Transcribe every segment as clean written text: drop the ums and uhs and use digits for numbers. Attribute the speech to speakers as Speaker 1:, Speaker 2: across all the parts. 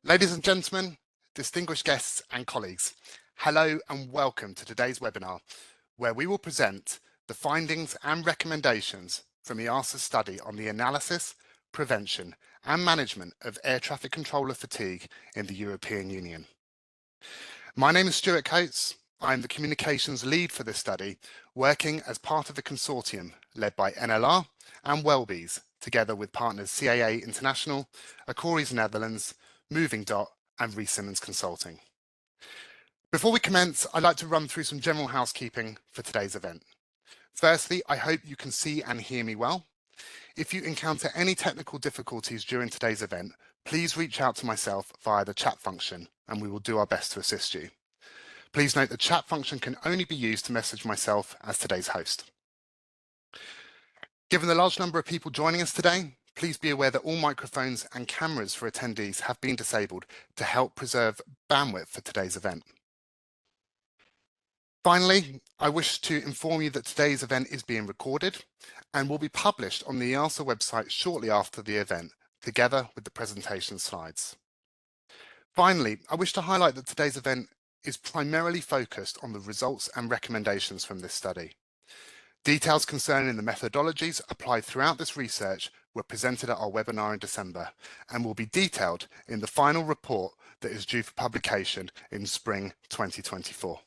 Speaker 1: Ladies and gentlemen, distinguished guests and colleagues, hello and welcome to today's webinar, where we will present the findings and recommendations from EASA study on the analysis, prevention and management of air traffic controller fatigue in the European Union. My name is Stuart Coates. I am the communications lead for this study, working as part of a consortium led by NLR and Welbees, together with partners CAA International, Acoris Netherlands, Moving Dot and Rees Simmons Consulting. Before we commence, I'd like to run through some general housekeeping for today's event. Firstly, I hope you can see and hear me well. If you encounter any technical difficulties during today's event, please reach out to myself via the chat function and we will do our best to assist you. Please note the chat function can only be used to message myself as today's host. Given the large number of people joining us today, please be aware that all microphones and cameras for attendees have been disabled to help preserve bandwidth for today's event. Finally, I wish to inform you that today's event is being recorded and will be published on the EASA website shortly after the event, together with the presentation slides. Finally, I wish to highlight that today's event is primarily focused on the results and recommendations from this study. Details concerning the methodologies applied throughout this research were presented at our webinar in December and will be detailed in the final report that is due for publication in spring 2024.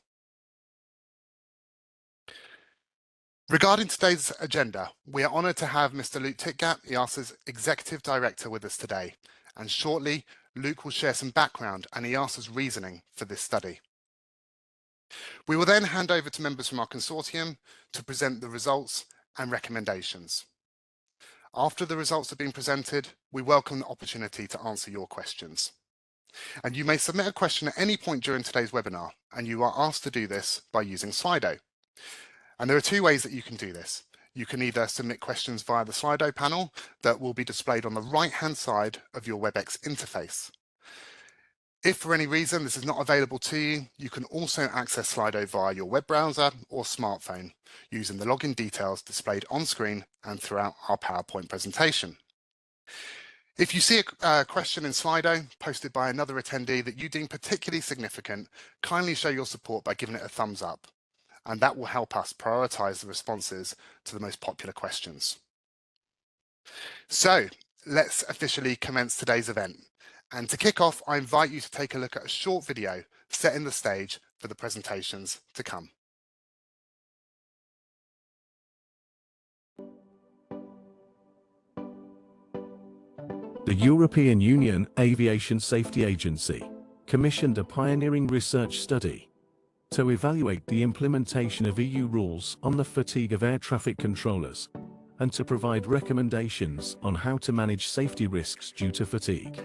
Speaker 1: Regarding today's agenda, we are honoured to have Mr. Luke Titgap, EASA's Executive Director, with us today, and shortly Luke will share some background and EASA's reasoning for this study. We will then hand over to members from our consortium to present the results and recommendations. After the results have been presented, we welcome the opportunity to answer your questions. And you may submit a question at any point during today's webinar, and you are asked to do this by using Slido. And there are two ways that you can do this. You can either submit questions via the Slido panel that will be displayed on the right-hand side of your WebEx interface. If for any reason this is not available to you, you can also access Slido via your web browser or smartphone using the login details displayed on screen and throughout our PowerPoint presentation. If you see a question in Slido posted by another attendee that you deem particularly significant, kindly show your support by giving it a thumbs up, and that will help us prioritize the responses to the most popular questions. So let's officially commence today's event. And to kick off, I invite you to take a look at a short video setting the stage for the presentations to come.
Speaker 2: The European Union Aviation Safety Agency commissioned a pioneering research study to evaluate the implementation of EU rules on the fatigue of air traffic controllers and to provide recommendations on how to manage safety risks due to fatigue.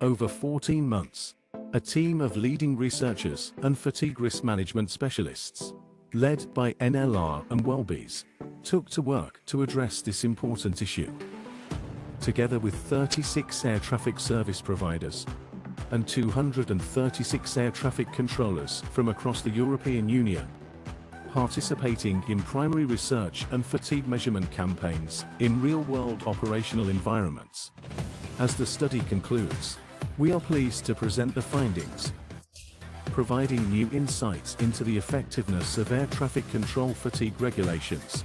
Speaker 2: Over 14 months, a team of leading researchers and fatigue risk management specialists, led by NLR and Welbees, took to work to address this important issue. Together with 36 air traffic service providers and 236 air traffic controllers from across the European Union, participating in primary research and fatigue measurement campaigns in real-world operational environments. As the study concludes, we are pleased to present the findings, providing new insights into the effectiveness of air traffic control fatigue regulations,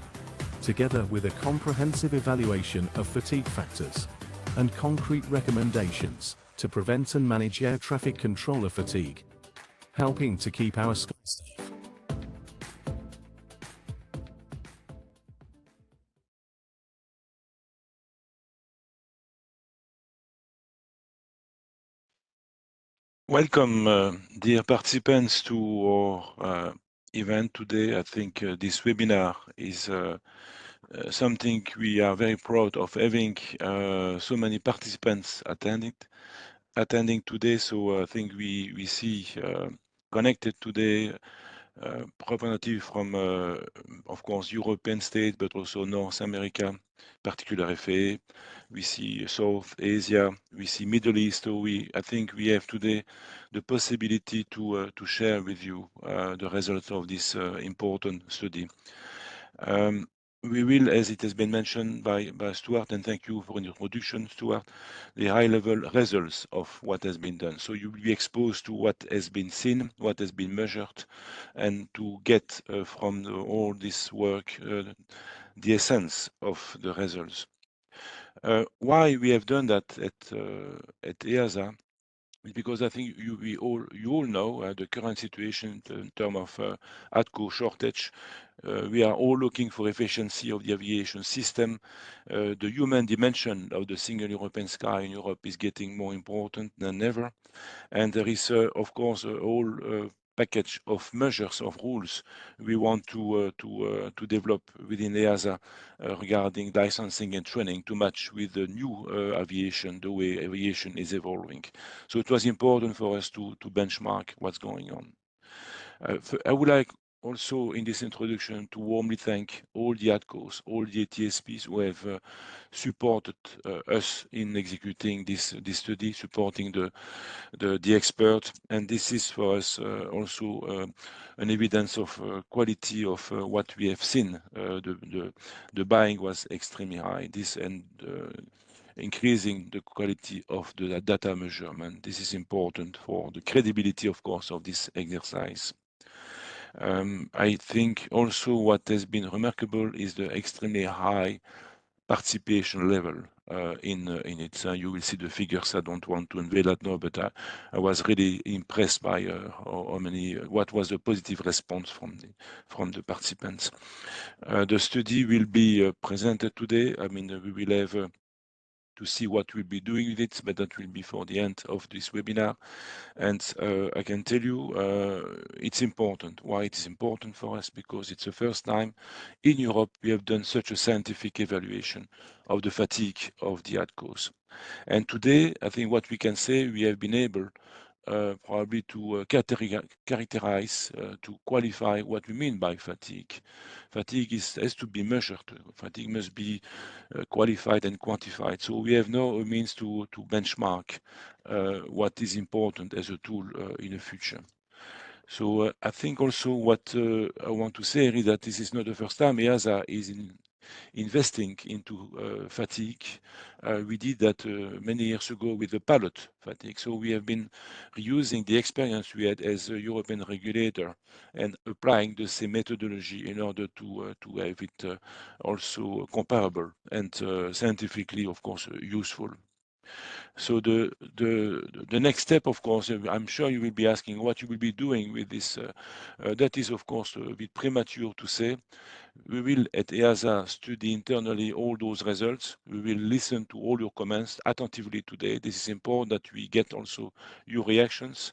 Speaker 2: together with a comprehensive evaluation of fatigue factors and concrete recommendations to prevent and manage air traffic controller fatigue, helping to keep our skies safe.
Speaker 3: Welcome, dear participants, to our event today. I think this webinar is something we are very proud of having so many participants attending today. So I think we see connected today representative from, of course, European states, but also North America, particular FA. We see South Asia, we see Middle East. So I think we have today the possibility to share with you the results of this important study. we will, as it has been mentioned by Stuart, and thank you for the introduction, Stuart, the high-level results of what has been done. So you will be exposed to what has been seen, what has been measured, and to get from all this work the essence of the results. Why we have done that at EASA? Because I think you all know the current situation in terms of ATCO shortage. We are all looking for efficiency of the aviation system. The human dimension of the single European sky in Europe is getting more important than ever. And there is, of course, a whole package of measures, of rules we want to develop within EASA regarding licensing and training to match with the new aviation, the way aviation is evolving. So it was important for us to benchmark what's going on. I would like also in this introduction to warmly thank all the ATCOs, all the ATSPs who have supported us in executing this study, supporting the expert, and this is for us also an evidence of quality of what we have seen. The buying was extremely high. This and increasing the quality of the data measurement. This is important for the credibility, of course, of this exercise. I think also what has been remarkable is the extremely high participation level in it. You will see the figures. I don't want to unveil that now, but I was really impressed by what was the positive response from the participants. The study will be presented today. I mean, we will have to see what we'll be doing with it, but that will be for the end of this webinar. And I can tell you it's important. Why it is important for us? Because it's the first time in Europe we have done such a scientific evaluation of the fatigue of the ATCOs. And today, I think what we can say, we have been able probably to characterize, to qualify what we mean by fatigue. Fatigue has to be measured. Fatigue must be qualified and quantified. So we have no means to benchmark what is important as a tool in the future. So I think also what I want to say is that this is not the first time EASA is investing into fatigue. We did that many years ago with the pilot fatigue. So we have been reusing the experience we had as a European regulator and applying the same methodology in order to have it also comparable and scientifically, of course, useful. So the next step, of course, I'm sure you will be asking what you will be doing with this. That is, of course, a bit premature to say. We will, at EASA, study internally all those results. We will listen to all your comments attentively today. This is important that we get also your reactions.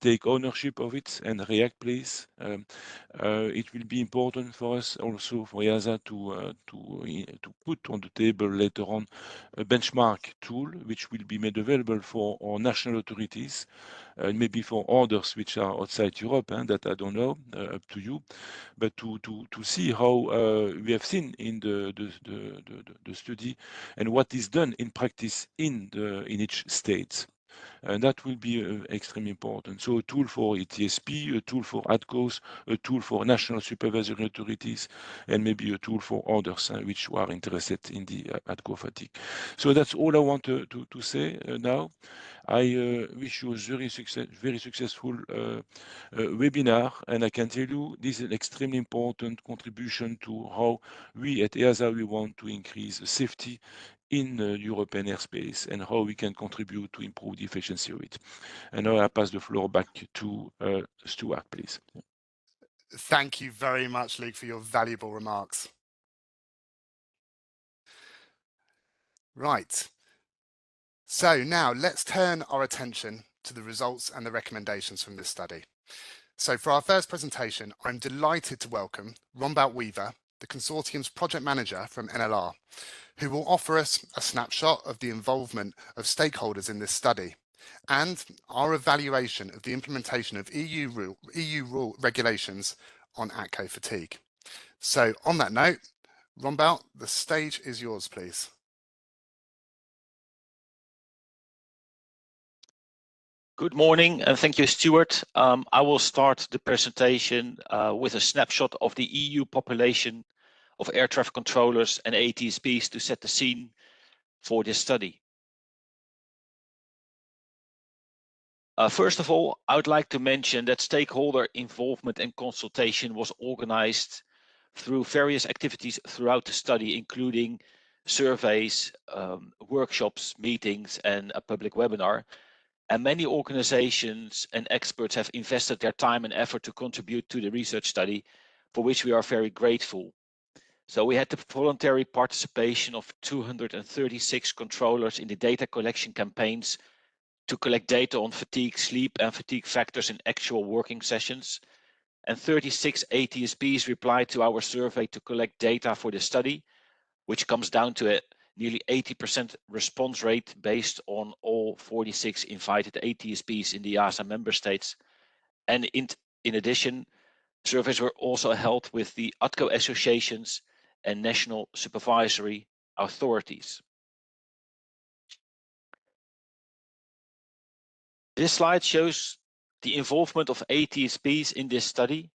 Speaker 3: Take ownership of it and react, please. It will be important for us also for EASA to put on the table later on a benchmark tool which will be made available for our national authorities, maybe for others which are outside Europe, that I don't know, up to you, but to see how we have seen in the study and what is done in practice in each state. And that will be extremely important. So a tool for ETSP, a tool for ATCOs, a tool for national supervisory authorities, and maybe a tool for others which are interested in the ATCO fatigue. So that's all I want to say now. I wish you a very successful webinar, and I can tell you this is an extremely important contribution to how we at EASA we want to increase safety in European airspace and how we can contribute to improve the efficiency of it. And now I pass the floor back to Stuart, please.
Speaker 1: Thank you very much, Luc, for your valuable remarks. Right. So now let's turn our attention to the results and the recommendations from this study. So for our first presentation, I'm delighted to welcome Rombout Weaver, the consortium's project manager from NLR, who will offer us a snapshot of the involvement of stakeholders in this study and our evaluation of the implementation of EU rule regulations on ATCO fatigue. So on that note, Rombout, the stage is yours, please.
Speaker 4: Good morning, and thank you, Stuart. I will start the presentation with a snapshot of the EU population of air traffic controllers and ATSPs to set the scene for this study. First of all, I would like to mention that stakeholder involvement and consultation was organized through various activities throughout the study, including surveys, workshops, meetings, and a public webinar. And many organizations and experts have invested their time and effort to contribute to the research study, for which we are very grateful. So we had the voluntary participation of 236 controllers in the data collection campaigns to collect data on fatigue, sleep, and fatigue factors in actual working sessions. And 36 ATSPs replied to our survey to collect data for the study, which comes down to a nearly 80% response rate based on all 46 invited ATSPs in the EASA member states. And in addition, surveys were also held with the ATCO associations and national supervisory authorities. This slide shows the involvement of ATSPs in this study.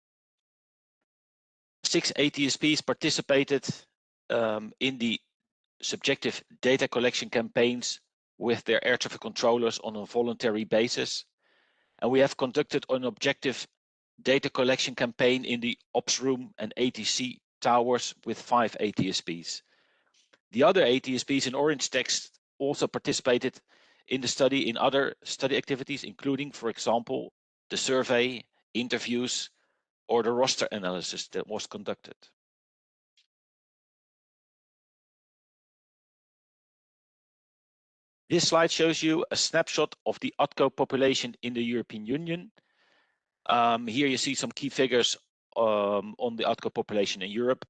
Speaker 4: 6 ATSPs participated in the subjective data collection campaigns with their air traffic controllers on a voluntary basis. And we have conducted an objective data collection campaign in the ops room and ATC towers with 5 ATSPs. The other ATSPs in orange text also participated in the study in other study activities, including, for example, the survey, interviews, or the roster analysis that was conducted. This slide shows you a snapshot of the ATCO population in the European Union. Here you see some key figures on the ATCO population in Europe.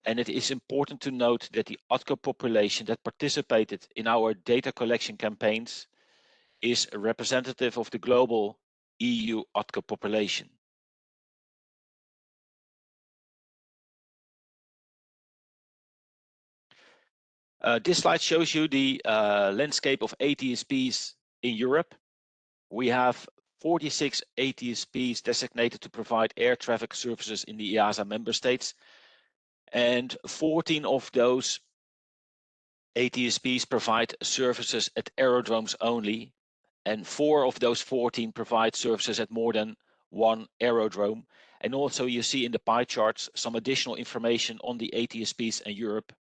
Speaker 4: And it is important to note that the ATCO population that participated in our data collection campaigns is a representative of the global EU ATCO population. This slide shows you the landscape of ATSPs in Europe. We have 46 ATSPs designated to provide air traffic services in the EASA member states. And 14 of those ATSPs provide services at aerodromes only, and 4 of those 14 provide services at more than 1 aerodrome. And also you see in the pie charts some additional information on the ATSPs in Europe.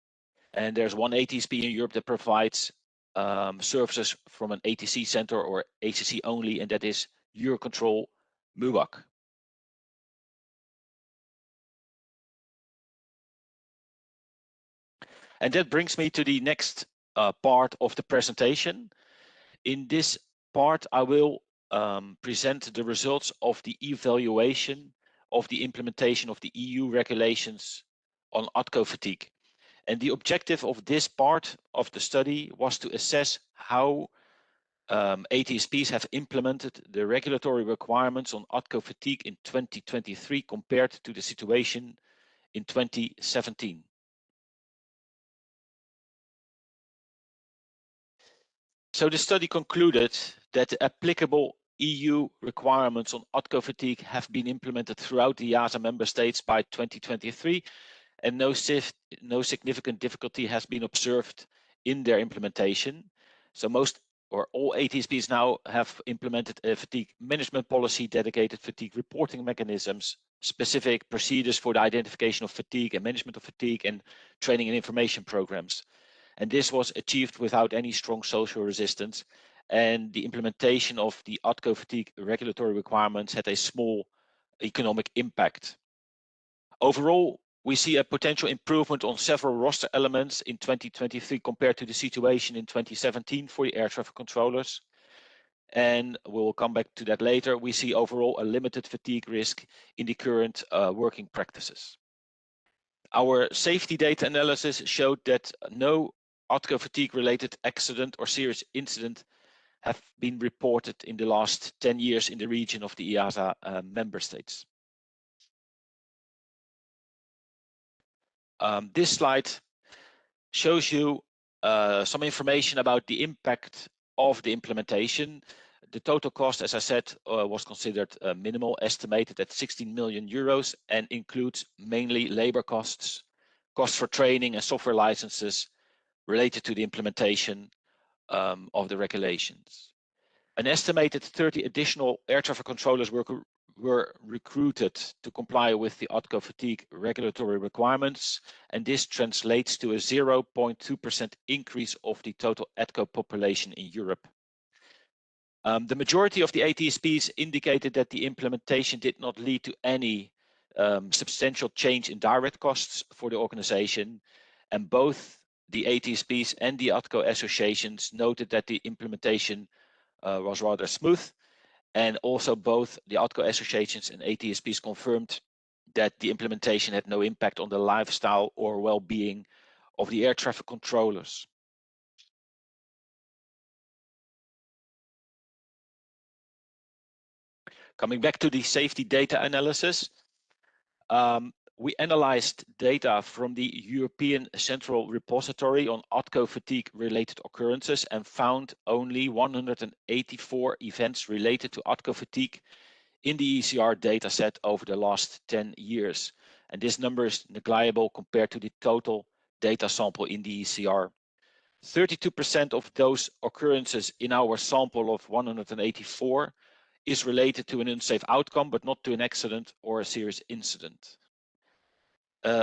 Speaker 4: And there's one ATSP in Europe that provides services from an ATC center or ACC only, and that is Eurocontrol MUAC. And that brings me to the next part of the presentation. In this part, I will present the results of the evaluation of the implementation of the EU regulations on ATCO fatigue. And the objective of this part of the study was to assess how ATSPs have implemented the regulatory requirements on ATCO fatigue in 2023 compared to the situation in 2017. So the study concluded that the applicable EU requirements on ATCO fatigue have been implemented throughout the EASA member states by 2023, and no significant difficulty has been observed in their implementation. So most or all ATSPs now have implemented a fatigue management policy, dedicated fatigue reporting mechanisms, specific procedures for the identification of fatigue and management of fatigue, and training and information programs. And this was achieved without any strong social resistance. And the implementation of the ATCO fatigue regulatory requirements had a small economic impact. Overall, we see a potential improvement on several roster elements in 2023 compared to the situation in 2017 for the air traffic controllers. And we'll come back to that later. We see overall a limited fatigue risk in the current working practices. Our safety data analysis showed that no ATCO fatigue related accident or serious incident have been reported in the last 10 years in the region of the EASA member states. This slide shows you some information about the impact of the implementation. The total cost, as I said, was considered minimal, estimated at 16 million euros, and includes mainly labor costs, costs for training and software licenses related to the implementation of the regulations. An estimated 30 additional air traffic controllers were recruited to comply with the ATCO Fatigue regulatory requirements, and this translates to a 0.2% increase of the total ATCO population in Europe. The majority of the ATSPs indicated that the implementation did not lead to any substantial change in direct costs for the organization, and both the ATSPs and the ATCO associations noted that the implementation was rather smooth, and also both the ATCO associations and ATSPs confirmed that the implementation had no impact on the lifestyle or well-being of the air traffic controllers. Coming back to the safety data analysis, we analyzed data from the European Central Repository on ATCO fatigue related occurrences and found only 184 events related to ATCO fatigue in the ECR dataset over the last 10 years. And this number is negligible compared to the total data sample in the ECR. 32% of those occurrences in our sample of 184 is related to an unsafe outcome, but not to an accident or a serious incident.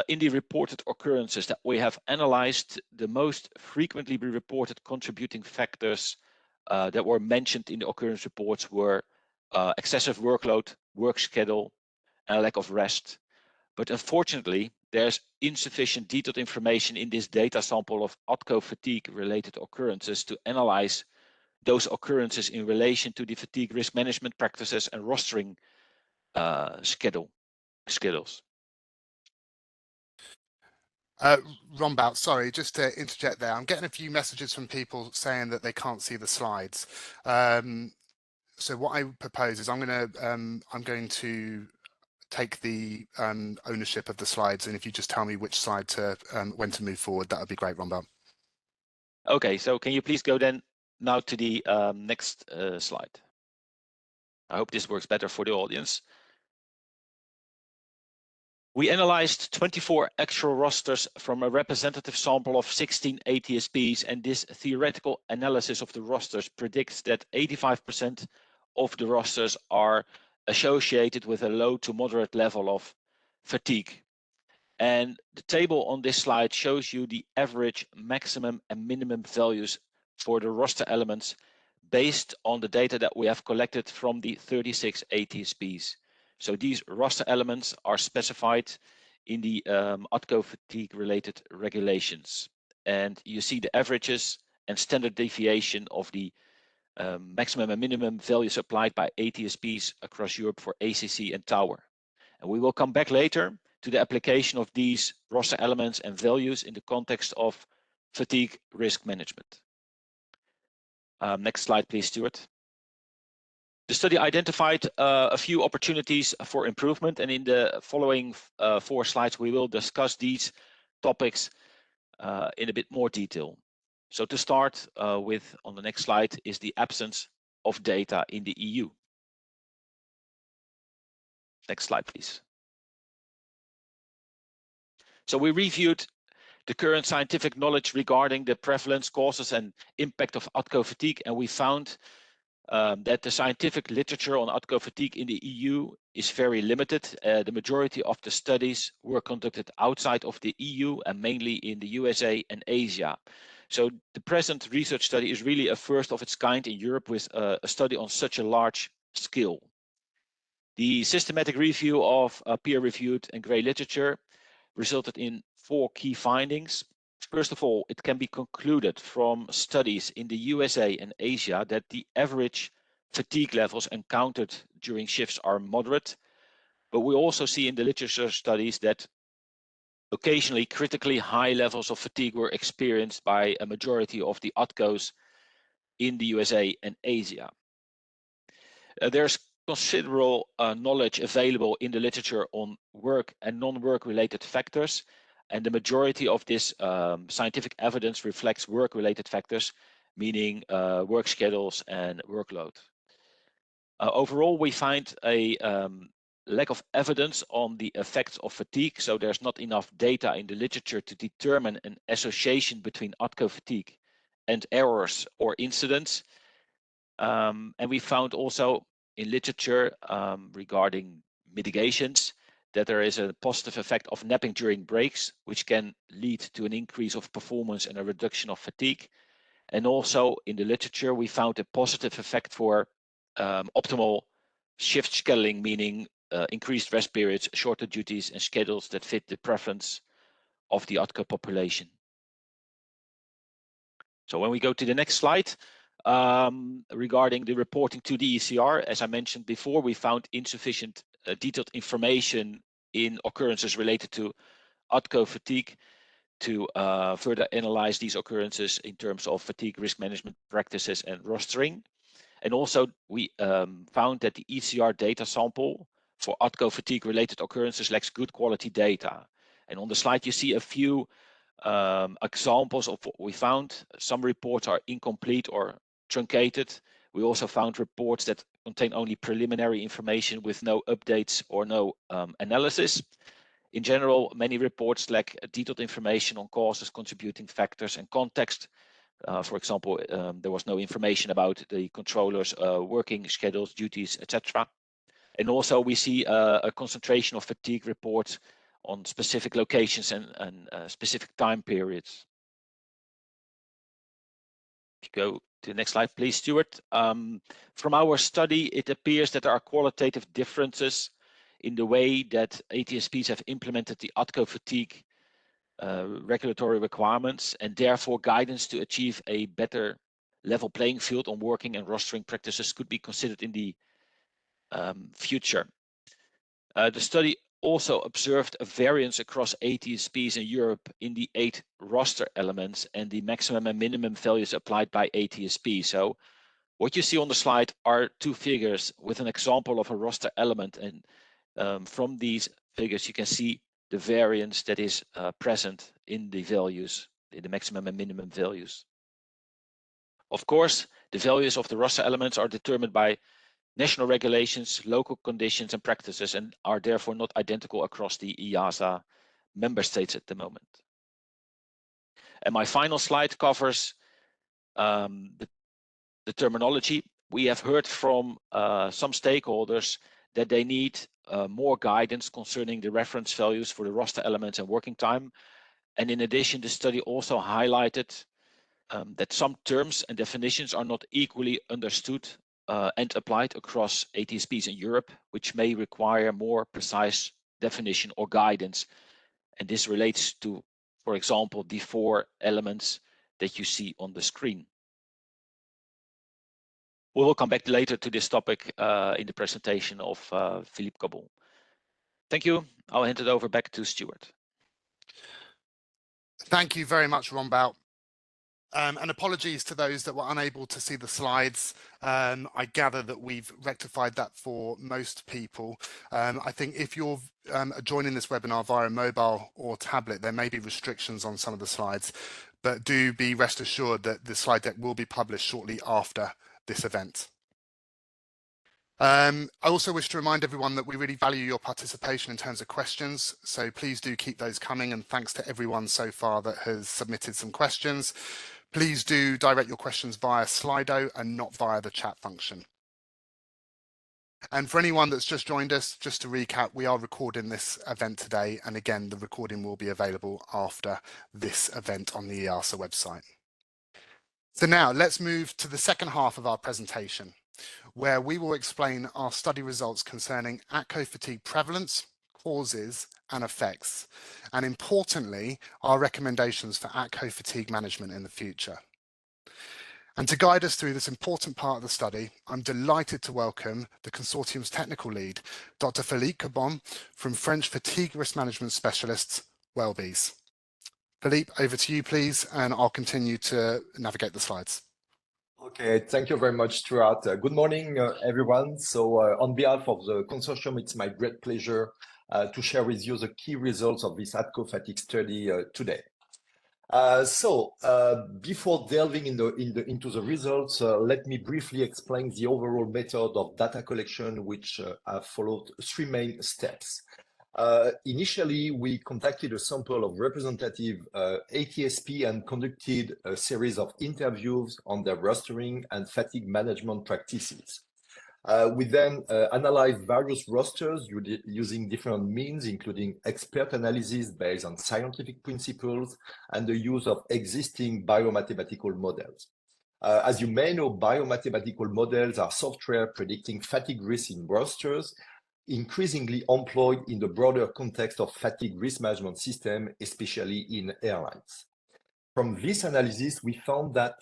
Speaker 4: In the reported occurrences that we have analyzed, the most frequently reported contributing factors that were mentioned in the occurrence reports were excessive workload, work schedule, and a lack of rest. But unfortunately, there's insufficient detailed information in this data sample of ATCO fatigue related occurrences to analyze those occurrences in relation to the fatigue risk management practices and rostering schedules.
Speaker 1: Rombout, sorry, just to interject there. I'm getting a few messages from people saying that they can't see the slides. So what I propose is I'm going to take the ownership of the slides, and if you just tell me which slide to when to move forward, that would be great, Rombout.
Speaker 4: Okay, so can you please go then now to the next slide? I hope this works better for the audience. We analyzed 24 actual rosters from a representative sample of 16 ATSPs, and this theoretical analysis of the rosters predicts that 85% of the rosters are associated with a low to moderate level of fatigue. And the table on this slide shows you the average, maximum, and minimum values for the roster elements based on the data that we have collected from the 36 ATSPs. So these roster elements are specified in the ATCO fatigue related regulations. And you see the averages and standard deviation of the maximum and minimum values applied by ATSPs across Europe for ACC and Tower. And we will come back later to the application of these roster elements and values in the context of fatigue risk management. Next slide, please, Stuart. The study identified a few opportunities for improvement, and in the following 4 slides, we will discuss these topics in a bit more detail. So to start with, on the next slide, is the absence of data in the EU. Next slide, please. So we reviewed the current scientific knowledge regarding the prevalence, causes, and impact of ATCO fatigue, and we found that the scientific literature on ATCO fatigue in the EU is very limited. The majority of the studies were conducted outside of the EU and mainly in the USA and Asia. So the present research study is really a first of its kind in Europe with a study on such a large scale. The systematic review of peer-reviewed and grey literature resulted in 4 key findings. First of all, it can be concluded from studies in the USA and Asia that the average fatigue levels encountered during shifts are moderate, but we also see in the literature studies that occasionally critically high levels of fatigue were experienced by a majority of the ATCOs in the USA and Asia. There's considerable knowledge available in the literature on work and non-work related factors, and the majority of this scientific evidence reflects work-related factors, meaning work schedules and workload. Overall, we find a lack of evidence on the effects of fatigue. So there's not enough data in the literature to determine an association between ATCO fatigue and errors or incidents. And we found also in literature regarding mitigations that there is a positive effect of napping during breaks, which can lead to an increase of performance and a reduction of fatigue. And also in the literature, we found a positive effect for optimal shift scheduling, meaning increased rest periods, shorter duties, and schedules that fit the preference of the ATCO population. So when we go to the next slide, regarding the reporting to the ECR, as I mentioned before, we found insufficient detailed information in occurrences related to ATCO fatigue to further analyze these occurrences in terms of fatigue risk management practices and rostering. And also we found that the ECR data sample for ATCO fatigue related occurrences lacks good quality data. And on the slide you see a few examples of what we found. Some reports are incomplete or truncated. We also found reports that contain only preliminary information with no updates or no analysis. In general, many reports lack detailed information on causes, contributing factors, and context. For example, there was no information about the controllers' working schedules, duties, etc. And also we see a concentration of fatigue reports on specific locations and specific time periods. If you go to the next slide, please, Stuart. From our study, it appears that there are qualitative differences in the way that ATSPs have implemented the ATCO fatigue regulatory requirements, and therefore guidance to achieve a better level playing field on working and rostering practices could be considered in the future. The study also observed a variance across ATSPs in Europe in the 8 roster elements and the maximum and minimum values applied by ATSP. So what you see on the slide are 2 figures with an example of a roster element, and from these figures you can see the variance that is present in the values, in the maximum and minimum values. Of course, the values of the roster elements are determined by national regulations, local conditions and practices, and are therefore not identical across the EASA member states at the moment. And my final slide covers the terminology. We have heard from some stakeholders that they need more guidance concerning the reference values for the roster elements and working time. And in addition, the study also highlighted that some terms and definitions are not equally understood and applied across ATSPs in Europe, which may require more precise definition or guidance. And this relates to, for example, the 4 elements that you see on the screen. We will come back later to this topic in the presentation of Philippe Cabon. Thank you. I'll hand it over back to Stuart.
Speaker 1: Thank you very much, Rombout. And apologies to those that were unable to see the slides. I gather that we've rectified that for most people. I think if you're joining this webinar via mobile or tablet, there may be restrictions on some of the slides, but do be rest assured that the slide deck will be published shortly after this event. I also wish to remind everyone that we really value your participation in terms of questions, so please do keep those coming, and thanks to everyone so far that has submitted some questions. Please do direct your questions via Slido and not via the chat function. And for anyone that's just joined us, just to recap, we are recording this event today, and again the recording will be available after this event on the EASA website. So now let's move to the second half of our presentation, where we will explain our study results concerning ATCO fatigue prevalence, causes and effects, and importantly, our recommendations for ATCO fatigue management in the future. And to guide us through this important part of the study, I'm delighted to welcome the consortium's technical lead, Dr. Philippe Cabon from French Fatigue Risk Management Specialists, Welbees. Philippe, over to you, please, and I'll continue to navigate the slides.
Speaker 5: Okay, thank you very much, Stuart. Good morning, everyone. So on behalf of the consortium, it's my great pleasure to share with you the key results of this ATCO fatigue study today. Before delving into the results, let me briefly explain the overall method of data collection, which have followed three main steps. Initially, we contacted a sample of representative ATSP and conducted a series of interviews on their rostering and fatigue management practices. We then analyzed various rosters using different means, including expert analysis based on scientific principles and the use of existing biomathematical models. As you may know, biomathematical models are software predicting fatigue risk in rosters, increasingly employed in the broader context of fatigue risk management system, especially in airlines. From this analysis, we found that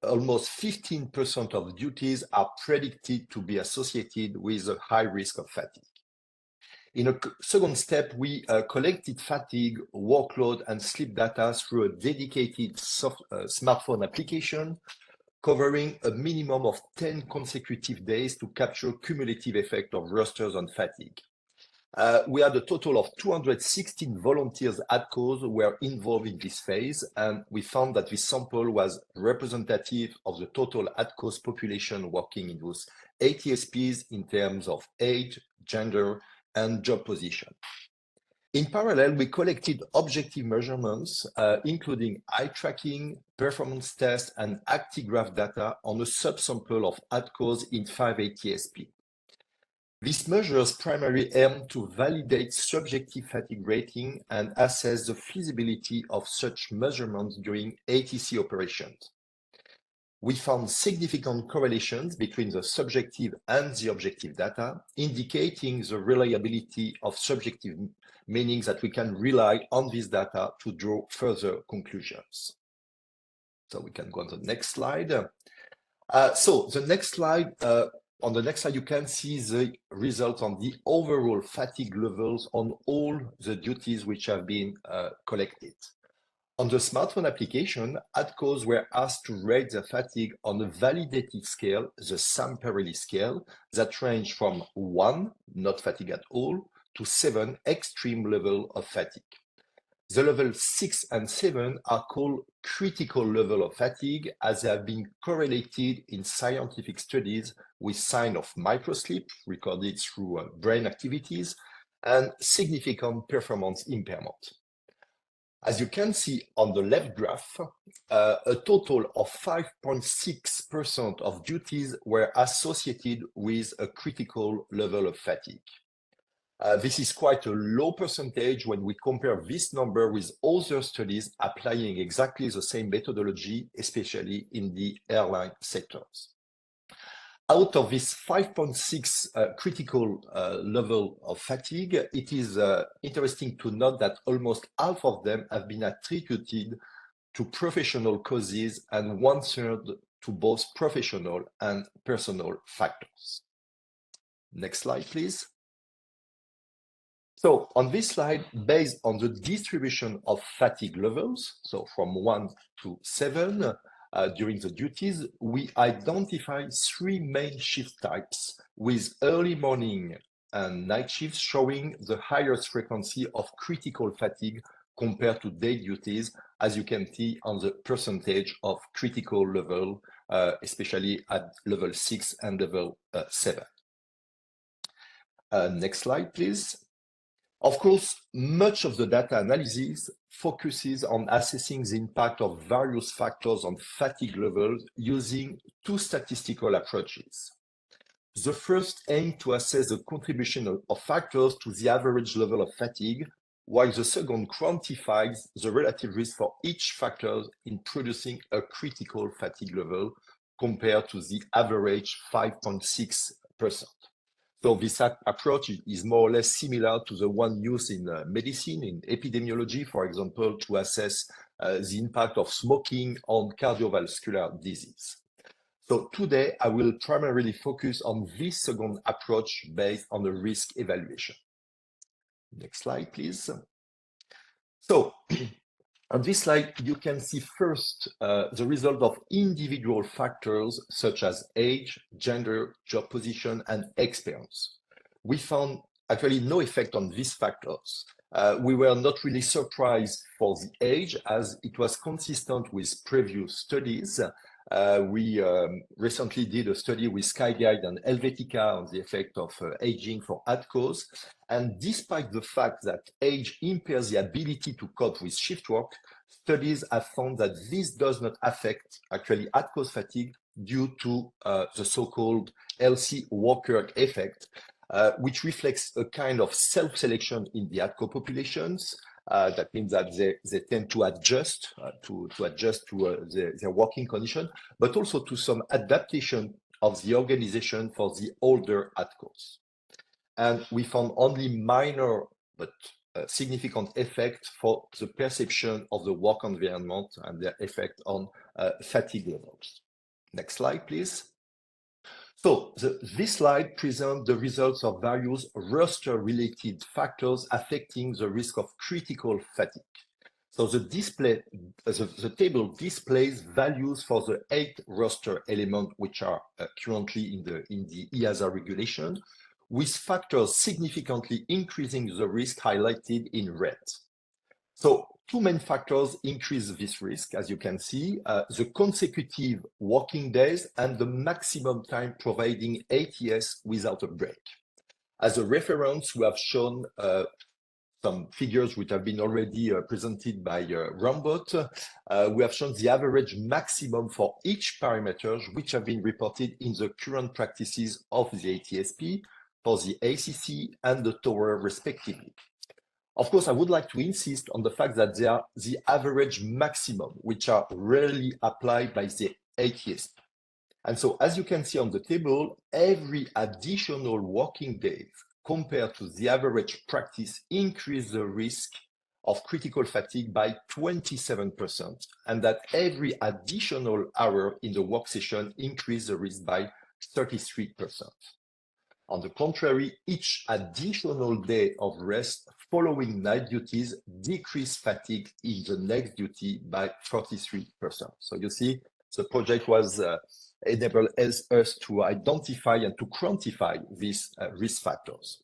Speaker 5: almost 15% of duties are predicted to be associated with a high risk of fatigue. In a second step, we collected fatigue, workload, and sleep data through a dedicated smartphone application, covering a minimum of 10 consecutive days to capture cumulative effect of rosters on fatigue. We had a total of 216 volunteers ATCOs who were involved in this phase, and we found that this sample was representative of the total ATCOs population working in those ATSPs in terms of age, gender, and job position. In parallel, we collected objective measurements, including eye tracking, performance tests, and actigraph data on a subsample of ATCOs in 5 ATSP. These measures primarily aim to validate subjective fatigue rating and assess the feasibility of such measurements during ATC operations. We found significant correlations between the subjective and the objective data, indicating the reliability of subjective, meaning that we can rely on this data to draw further conclusions. So we can go on to the next slide. On the next slide, you can see the results on the overall fatigue levels on all the duties which have been collected. On the smartphone application, ATCOs were asked to rate their fatigue on a validated scale, the Samperelli scale, that ranged from 1, not fatigue at all, to 7, extreme level of fatigue. The levels 6 and 7 are called critical level of fatigue, as they have been correlated in scientific studies with sign of microsleep recorded through brain activities and significant performance impairment. As you can see on the left graph, a total of 5.6% of duties were associated with a critical level of fatigue. This is quite a low percentage when we compare this number with other studies applying exactly the same methodology, especially in the airline sectors. Out of this 5.6 critical level of fatigue, it is interesting to note that almost half of them have been attributed to professional causes and 1/3 to both professional and personal factors. Next slide, please. So on this slide, based on the distribution of fatigue levels, so from 1 to 7, during the duties, we identify 3 main shift types, with early morning and night shifts showing the highest frequency of critical fatigue compared to day duties, as you can see on the percentage of critical level, especially at level 6 and level 7. Next slide, please. Of course, much of the data analysis focuses on assessing the impact of various factors on fatigue levels using 2 statistical approaches. The first aims to assess the contribution of factors to the average level of fatigue, while the second quantifies the relative risk for each factor in producing a critical fatigue level compared to the average 5.6%. So this approach is more or less similar to the one used in medicine, in epidemiology, for example, to assess the impact of smoking on cardiovascular disease. So today, I will primarily focus on this second approach based on the risk evaluation. Next slide, please. So on this slide, you can see first the result of individual factors such as age, gender, job position, and experience. We found actually no effect on these factors. We were not really surprised for the age, as it was consistent with previous studies. We recently did a study with SkyGuide and Helvetica on the effect of aging for ATCOs. And despite the fact that age impairs the ability to cope with shift work, studies have found that this does not affect actually ATCO's fatigue due to the so-called LC Walker effect, which reflects a kind of self-selection in the ATCO populations. That means that they tend to adjust to their working condition, but also to some adaptation of the organization for the older ATCOs. And we found only minor but significant effect for the perception of the work environment and their effect on fatigue levels. Next slide, please. So this slide presents the results of various roster-related factors affecting the risk of critical fatigue. So the table displays values for the 8 roster elements which are currently in the EASA regulation, with factors significantly increasing the risk highlighted in red. So 2 main factors increase this risk, as you can see, the consecutive working days and the maximum time providing ATS without a break. As a reference, we have shown some figures which have been already presented by Rambot. We have shown the average maximum for each parameter which have been reported in the current practices of the ATSP for the ACC and the tower respectively. Of course, I would like to insist on the fact that they are the average maximum, which are rarely applied by the ATSP. And so, as you can see on the table, every additional working day compared to the average practice increases the risk of critical fatigue by 27%, and that every additional hour in the work session increases the risk by 33%. On the contrary, each additional day of rest following night duties decrease fatigue in the next duty by 43%. So you see, the project was enabled us to identify and to quantify these risk factors.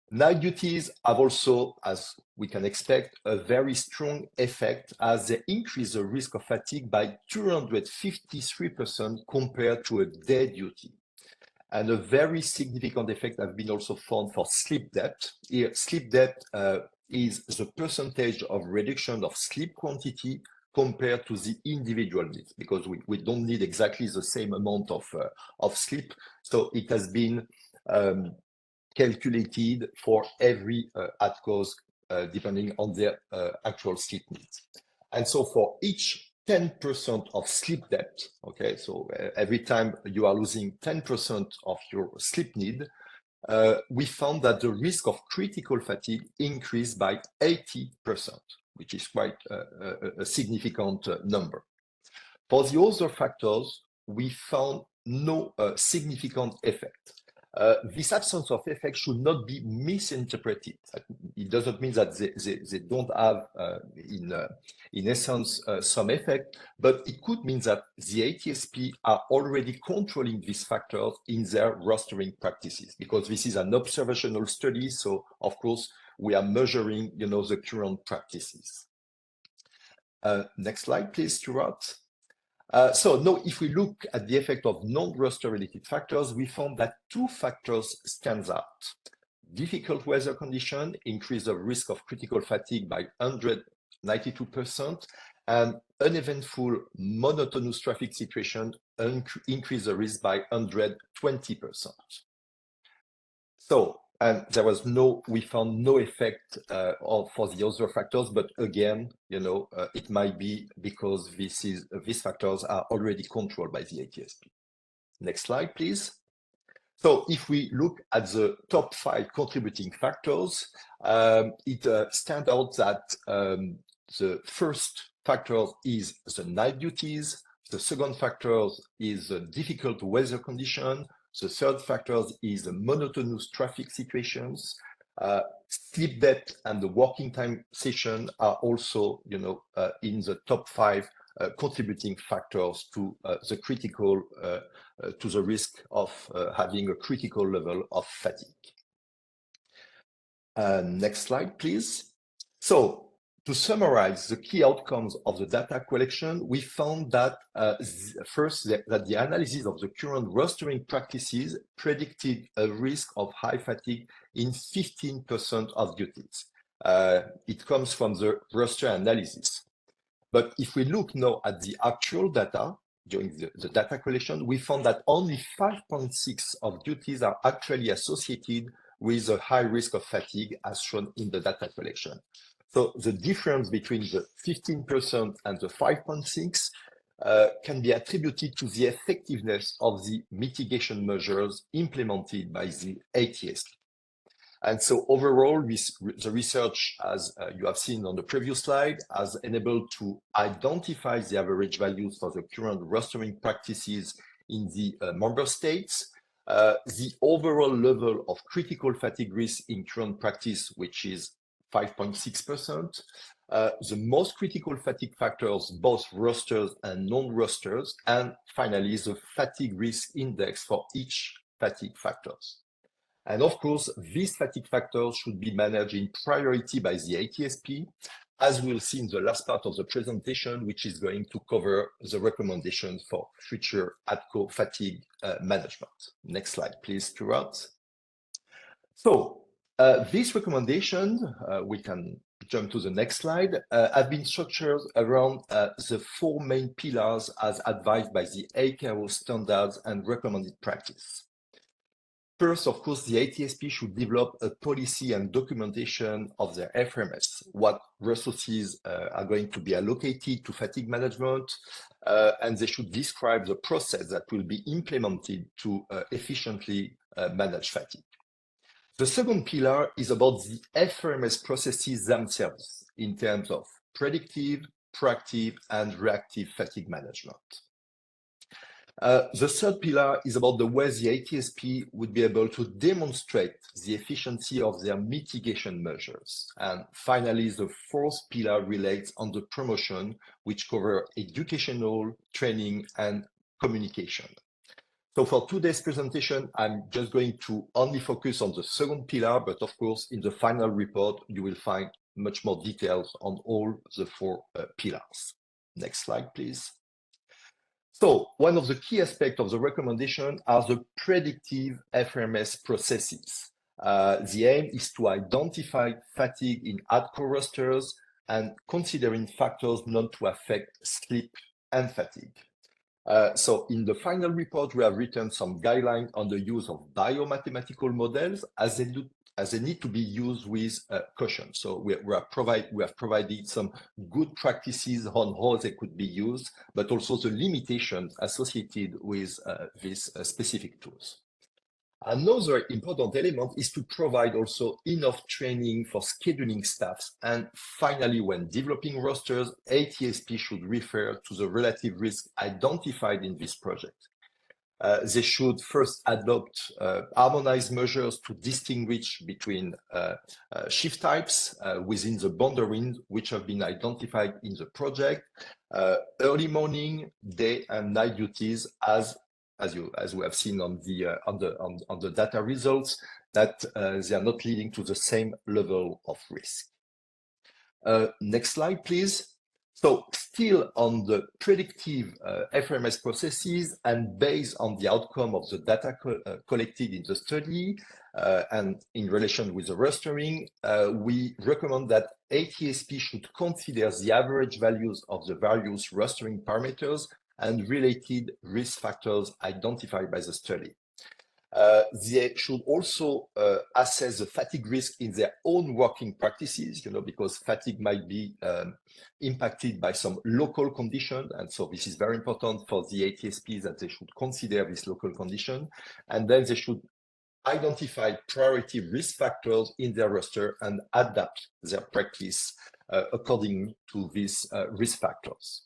Speaker 5: Night duties have also, as we can expect, a very strong effect as they increase the risk of fatigue by 253% compared to a day duty. And a very significant effect has been also found for sleep depth. Here, sleep depth is the percentage of reduction of sleep quantity compared to the individual needs, because we don't need exactly the same amount of sleep. So it has been calculated for every ATCOs depending on their actual sleep needs. And so for each 10% of sleep depth, okay, so every time you are losing 10% of your sleep need, we found that the risk of critical fatigue increased by 80%, which is quite a significant number. For the other factors, we found no significant effect. This absence of effect should not be misinterpreted. It doesn't mean that they don't have, in essence, some effect, but it could mean that the ATSP are already controlling these factors in their rostering practices, because this is an observational study. So, of course, we are measuring, the current practices. Next slide, please, Stuart. So now, if we look at the effect of non-roster related factors, we found that 2 factors stand out. Difficult weather condition increase the risk of critical fatigue by 192%, and uneventful monotonous traffic situation increase the risk by 120%. So, and we found no effect for the other factors, but again, it might be because these factors are already controlled by the ATSP. Next slide, please. So if we look at the top 5 contributing factors, it stands out that the first factor is the night duties. The second factor is the difficult weather condition. The third factor is the monotonous traffic situations. Sleep depth and the working time session are also, in the top 5 contributing factors to the critical, to the risk of having a critical level of fatigue. Next slide, please. So to summarize the key outcomes of the data collection, we found that first, that the analysis of the current rostering practices predicted a risk of high fatigue in 15% of duties. It comes from the roster analysis. But if we look now at the actual data during the data collection, we found that only 5.6 of duties are actually associated with a high risk of fatigue as shown in the data collection. So the difference between the 15% and the 5.6 can be attributed to the effectiveness of the mitigation measures implemented by the ATSP. And so overall, the research, as you have seen on the previous slide, has enabled to identify the average values for the current rostering practices in the member states, the overall level of critical fatigue risk in current practice, which is 5.6%, the most critical fatigue factors, both rosters and non-rosters, and finally, the fatigue risk index for each fatigue factors. And of course, these fatigue factors should be managed in priority by the ATSP, as we'll see in the last part of the presentation, which is going to cover the recommendations for future ATCO fatigue management. Next slide, please, Stuart. So these recommendations, we can jump to the next slide, have been structured around the four main pillars as advised by the ATCO standards and recommended practice. First, of course, the ATSP should develop a policy and documentation of their FRMS, what resources are going to be allocated to fatigue management, and they should describe the process that will be implemented to efficiently manage fatigue. The second pillar is about the FRMS processes themselves in terms of predictive, proactive, and reactive fatigue management. The third pillar is about the way the ATSP would be able to demonstrate the efficiency of their mitigation measures. And finally, the fourth pillar relates on the promotion, which cover educational, training, and communication. So for today's presentation, I'm just going to only focus on the second pillar, but of course, in the final report, you will find much more details on all the four pillars. Next slide, please. So one of the key aspects of the recommendation are the predictive FRMS processes. The aim is to identify fatigue in ATCO rosters and considering factors known to affect sleep and fatigue. So in the final report, we have written some guidelines on the use of biomathematical models as they need to be used with caution. So we have provided some good practices on how they could be used, but also the limitations associated with these specific tools. Another important element is to provide also enough training for scheduling staffs. And finally, when developing rosters, ATSP should refer to the relative risk identified in this project. They should first adopt harmonized measures to distinguish between shift types within the boundaries which have been identified in the project, early morning, day, and night duties, as we have seen on the data results, that they are not leading to the same level of risk. Next slide, please. So still on the predictive FRMS processes and based on the outcome of the data collected in the study and in relation with the rostering, we recommend that ATSP should consider the average values of the various rostering parameters and related risk factors identified by the study. They should also assess the fatigue risk in their own working practices, because fatigue might be impacted by some local condition. And so this is very important for the ATSP that they should consider this local condition. And then they should identify priority risk factors in their roster and adapt their practice according to these risk factors.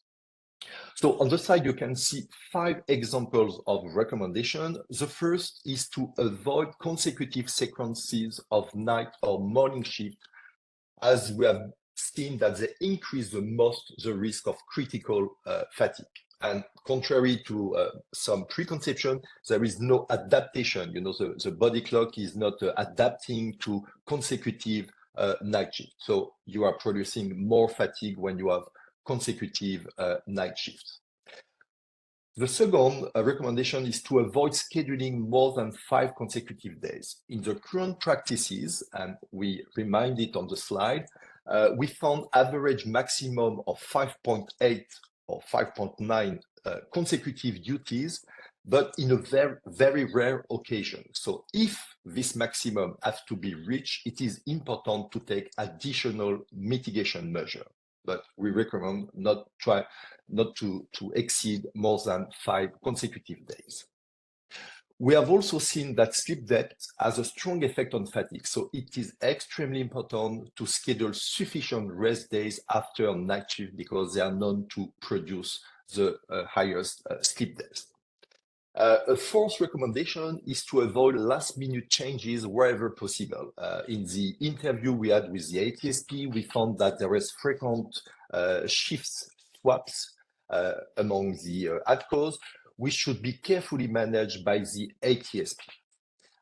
Speaker 5: So on the side, you can see 5 examples of recommendation. The first is to avoid consecutive sequences of night or morning shift, as we have seen that they increase the most the risk of critical fatigue. And contrary to some preconception, there is no adaptation. You know, the body clock is not adapting to consecutive night shift. So you are producing more fatigue when you have consecutive night shifts. The second recommendation is to avoid scheduling more than 5 consecutive days. In the current practices, and we remind it on the slide, we found average maximum of 5.8 or 5.9 consecutive duties, but in a very, very rare occasion. So if this maximum has to be reached, it is important to take additional mitigation measure. But we recommend not to exceed more than 5 consecutive days. We have also seen that sleep depth has a strong effect on fatigue, so it is extremely important to schedule sufficient rest days after night shift because they are known to produce the highest sleep depth. A fourth recommendation is to avoid last-minute changes wherever possible. In the interview we had with the ATSP, we found that there is frequent shifts swaps among the ATCOs, which should be carefully managed by the ATSP.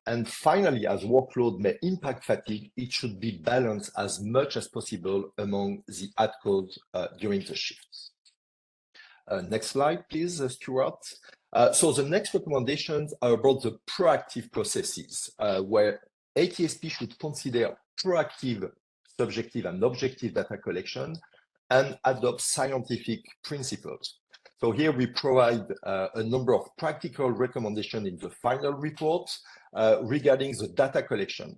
Speaker 5: And finally, as workload may impact fatigue, it should be balanced as much as possible among the ATCOs during the shifts. Next slide, please, Stuart. So the next recommendations are about the proactive processes, where ATSP should consider proactive, subjective, and objective data collection and adopt scientific principles. So here we provide a number of practical recommendations in the final report regarding the data collection.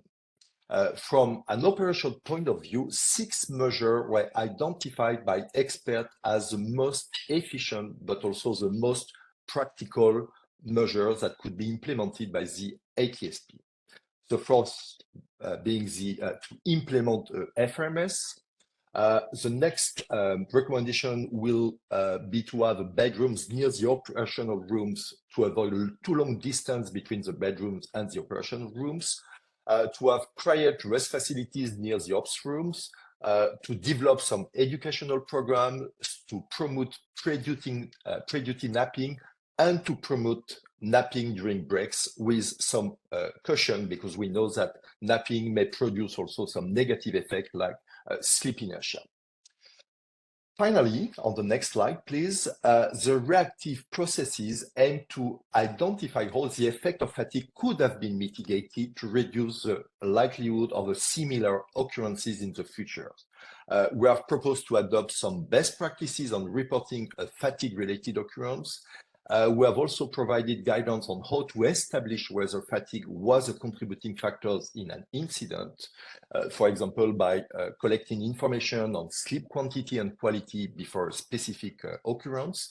Speaker 5: From an operational point of view, 6 measures were identified by experts as the most efficient, but also the most practical measures that could be implemented by the ATSP. The first being to implement FRMS. The next recommendation will be to have bedrooms near the operational rooms to avoid too long distance between the bedrooms and the operational rooms. To have prior to rest facilities near the ops rooms, to develop some educational programs to promote pre-duty napping, and to promote napping during breaks with some caution, because we know that napping may produce also some negative effect like sleep inertia. Finally, on the next slide, please, the reactive processes aim to identify how the effect of fatigue could have been mitigated to reduce the likelihood of a similar occurrences in the future. We have proposed to adopt some best practices on reporting a fatigue-related occurrence. We have also provided guidance on how to establish whether fatigue was a contributing factor in an incident, for example, by collecting information on sleep quantity and quality before a specific occurrence.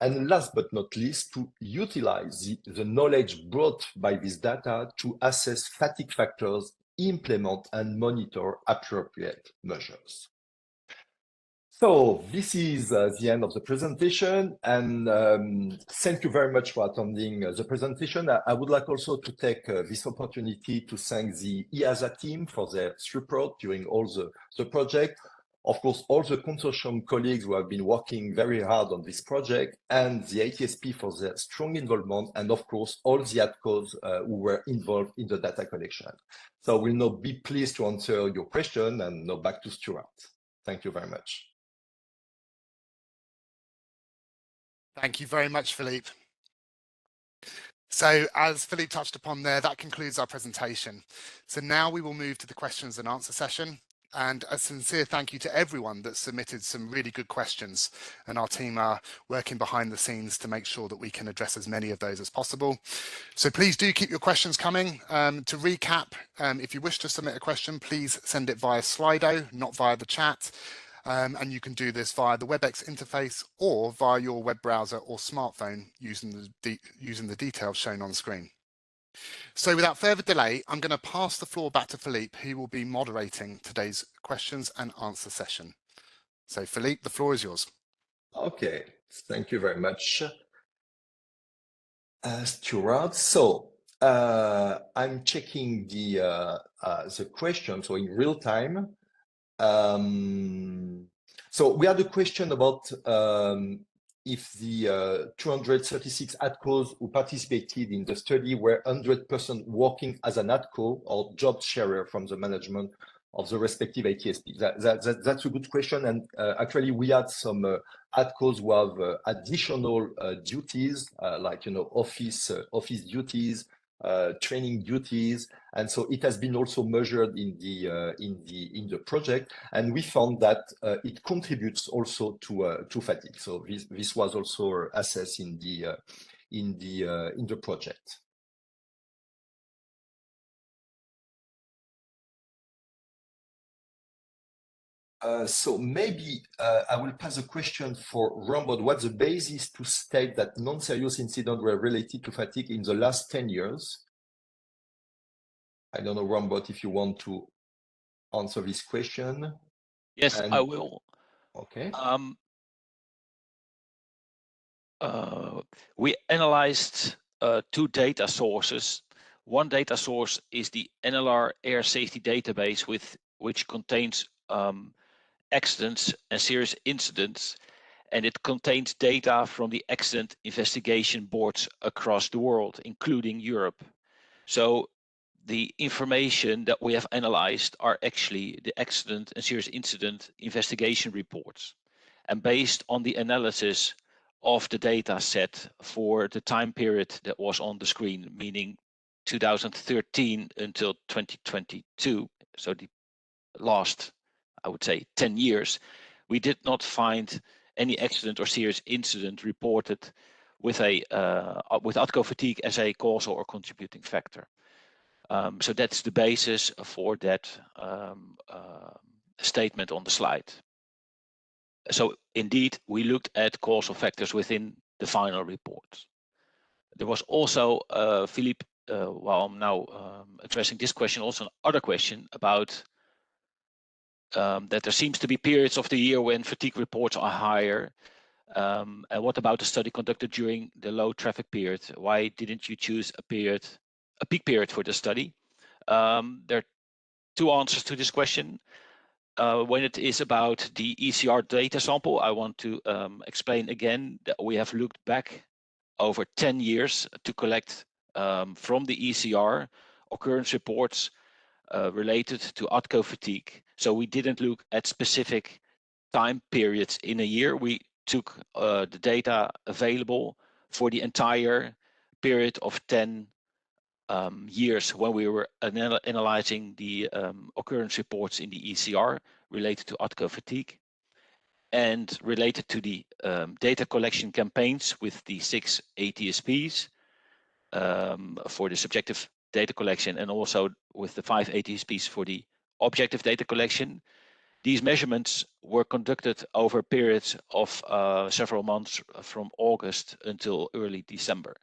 Speaker 5: And last but not least, to utilize the knowledge brought by this data to assess fatigue factors, implement and monitor appropriate measures. So this is the end of the presentation, and thank you very much for attending the presentation. I would like also to take this opportunity to thank the EASA team for their support during all the project. Of course, all the consortium colleagues who have been working very hard on this project, and the ATSP for their strong involvement, and of course, all the ATCOs who were involved in the data collection. So we'll now be pleased to answer your question, and now back to Stuart. Thank you very much.
Speaker 1: Thank you very much, Philippe. So as Philippe touched upon there, that concludes our presentation. So now we will move to the questions and answer session. And a sincere thank you to everyone that submitted some really good questions. And our team are working behind the scenes to make sure that we can address as many of those as possible. So please do keep your questions coming. To recap, if you wish to submit a question, please send it via Slido, not via the chat. And you can do this via the WebEx interface or via your web browser or smartphone using the details shown on screen. So without further delay, I'm going to pass the floor back to Philippe, who will be moderating today's questions and answer session. So Philippe, the floor is yours.
Speaker 5: Okay, thank you very much, Stuart. So I'm checking the question, so in real time. So we had a question about if the 236 ATCOs who participated in the study were 100% working as an ATCO or job sharer from the management of the respective ATSP. That's a good question. And actually, we had some ATCOs who have additional duties, like office duties, training duties, and so it has been also measured in the project, and we found that it contributes also to fatigue. So this was also assessed in the project. So maybe I will pass a question for Rambod. What's the basis to state that non-serious incidents were related to fatigue in the last 10 years? I don't know, Rambod, if you want to answer this question.
Speaker 4: Yes, I will.
Speaker 5: Okay.
Speaker 4: We analyzed two data sources. One data source is the NLR Air Safety Database, which contains accidents and serious incidents, and it contains data from the accident investigation boards across the world, including Europe. So the information that we have analyzed are actually the accident and serious incident investigation reports. And based on the analysis of the data set for the time period that was on the screen, meaning 2013 until 2022, so the last, I would say, 10 years, we did not find any accident or serious incident reported with ATCO fatigue as a causal or contributing factor. So that's the basis for that statement on the slide. So indeed, we looked at causal factors within the final report. There was also, Philippe, while I'm now addressing this question, also another question about that there seems to be periods of the year when fatigue reports are higher. And what about the study conducted during the low traffic period? Why didn't you choose a peak period for the study? There are two answers to this question. When it is about the ECR data sample, I want to explain again that we have looked back over 10 years to collect from the ECR occurrence reports related to ATCO fatigue. So we didn't look at specific time periods in a year. We took the data available for the entire period of 10 years when we were analyzing the occurrence reports in the ECR related to ATCO fatigue, and related to the data collection campaigns with the 6 ATSPs for the subjective data collection, and also with the 5 ATSPs for the objective data collection. These measurements were conducted over periods of several months from August until early December.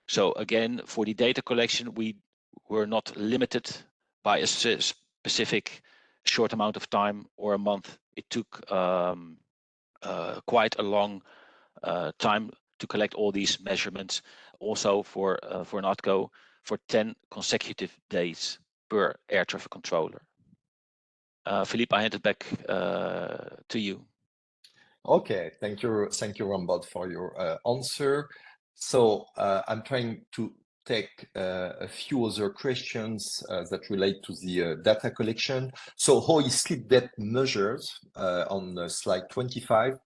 Speaker 4: So again, for the data collection, we were not limited by a specific short amount of time or a month. It took quite a long time to collect all these measurements, also for an ATCO for 10 consecutive days per air traffic controller. Philippe, I hand it back to you.
Speaker 5: Okay, thank you, Rambod, for your answer. So I'm trying to take a few other questions that relate to the data collection. So how is sleep depth measured on slide 25?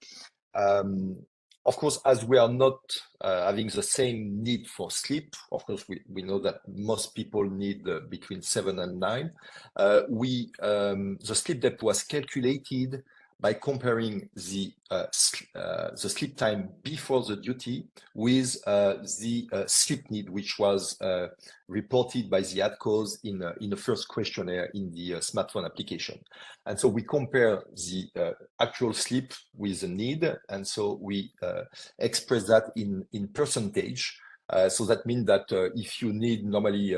Speaker 5: Of course, as we are not having the same need for sleep, of course, we know that most people need between 7 and 9. The sleep depth was calculated by comparing the sleep time before the duty with the sleep need, which was reported by the ATCOs in the first questionnaire in the smartphone application. And so we compare the actual sleep with the need, and so we express that in percentage. So that means that if you need normally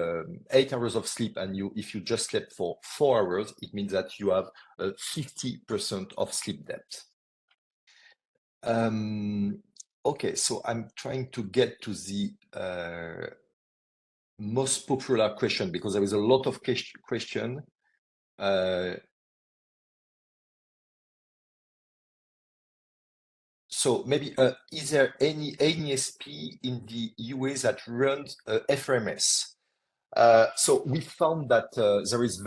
Speaker 5: 8 hours of sleep and if you just slept for 4 hours, it means that you have 50% of sleep depth. Okay, so I'm trying to get to the most popular question because there is a lot of question. So maybe is there any NESP in the UAE that runs FRMS? So we found that there is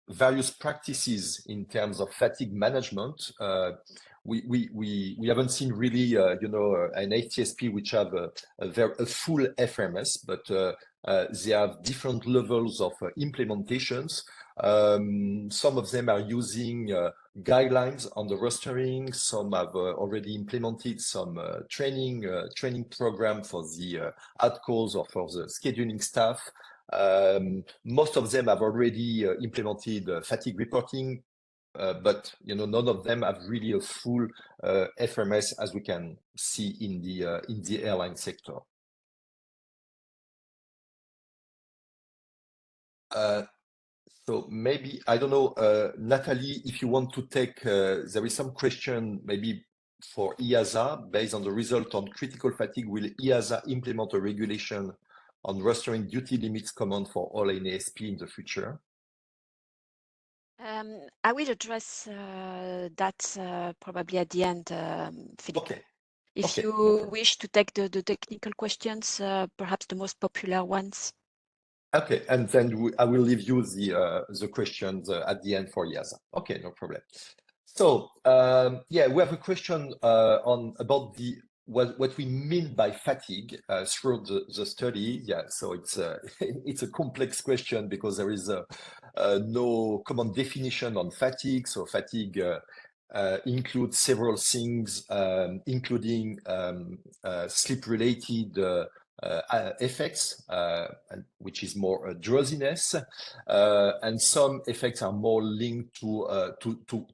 Speaker 5: various practices in terms of fatigue management. We haven't seen really, an ATSP which have a full FRMS, but they have different levels of implementations. Some of them are using guidelines on the rostering. Some have already implemented some training program for the ATCOs or for the scheduling staff. Most of them have already implemented fatigue reporting, but none of them have really a full FRMS as we can see in the airline sector. So maybe, I don't know, Natalie, if you want to take, there is some question maybe for EASA based on the result on critical fatigue. Will EASA implement a regulation on rostering duty limits common for all NASP in the future?
Speaker 6: I will address that probably at the end, Philippe.
Speaker 5: Okay.
Speaker 6: If you wish to take the technical questions, perhaps the most popular ones.
Speaker 5: Okay, and then I will leave you the questions at the end for EASA. Okay, no problem. So yeah, we have a question about what we mean by fatigue through the study. Yeah, so it's a complex question because there is no common definition on fatigue. So fatigue includes several things, including sleep-related effects, which is more drowsiness, and some effects are more linked to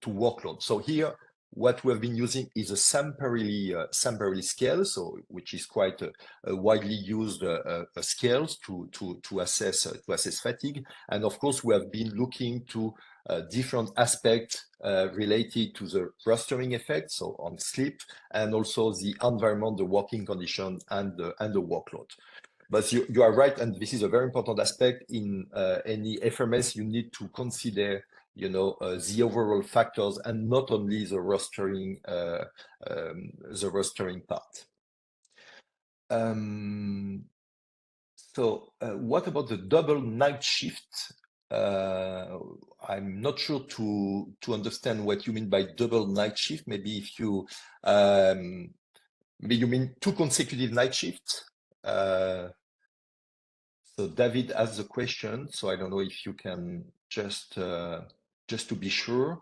Speaker 5: workload. So here, what we have been using is a Samperelli scale, so which is quite a widely used scales to assess fatigue. And of course, we have been looking to different aspects related to the rostering effect, so on sleep, and also the environment, the working condition, and the workload. But you are right, and this is a very important aspect in any FMS. You need to consider, the overall factors and not only the rostering part. So what about the double night shift? I'm not sure to understand what you mean by double night shift. Maybe if you maybe you mean 2 consecutive night shifts. So David asked the question, so I don't know if you can just to be sure.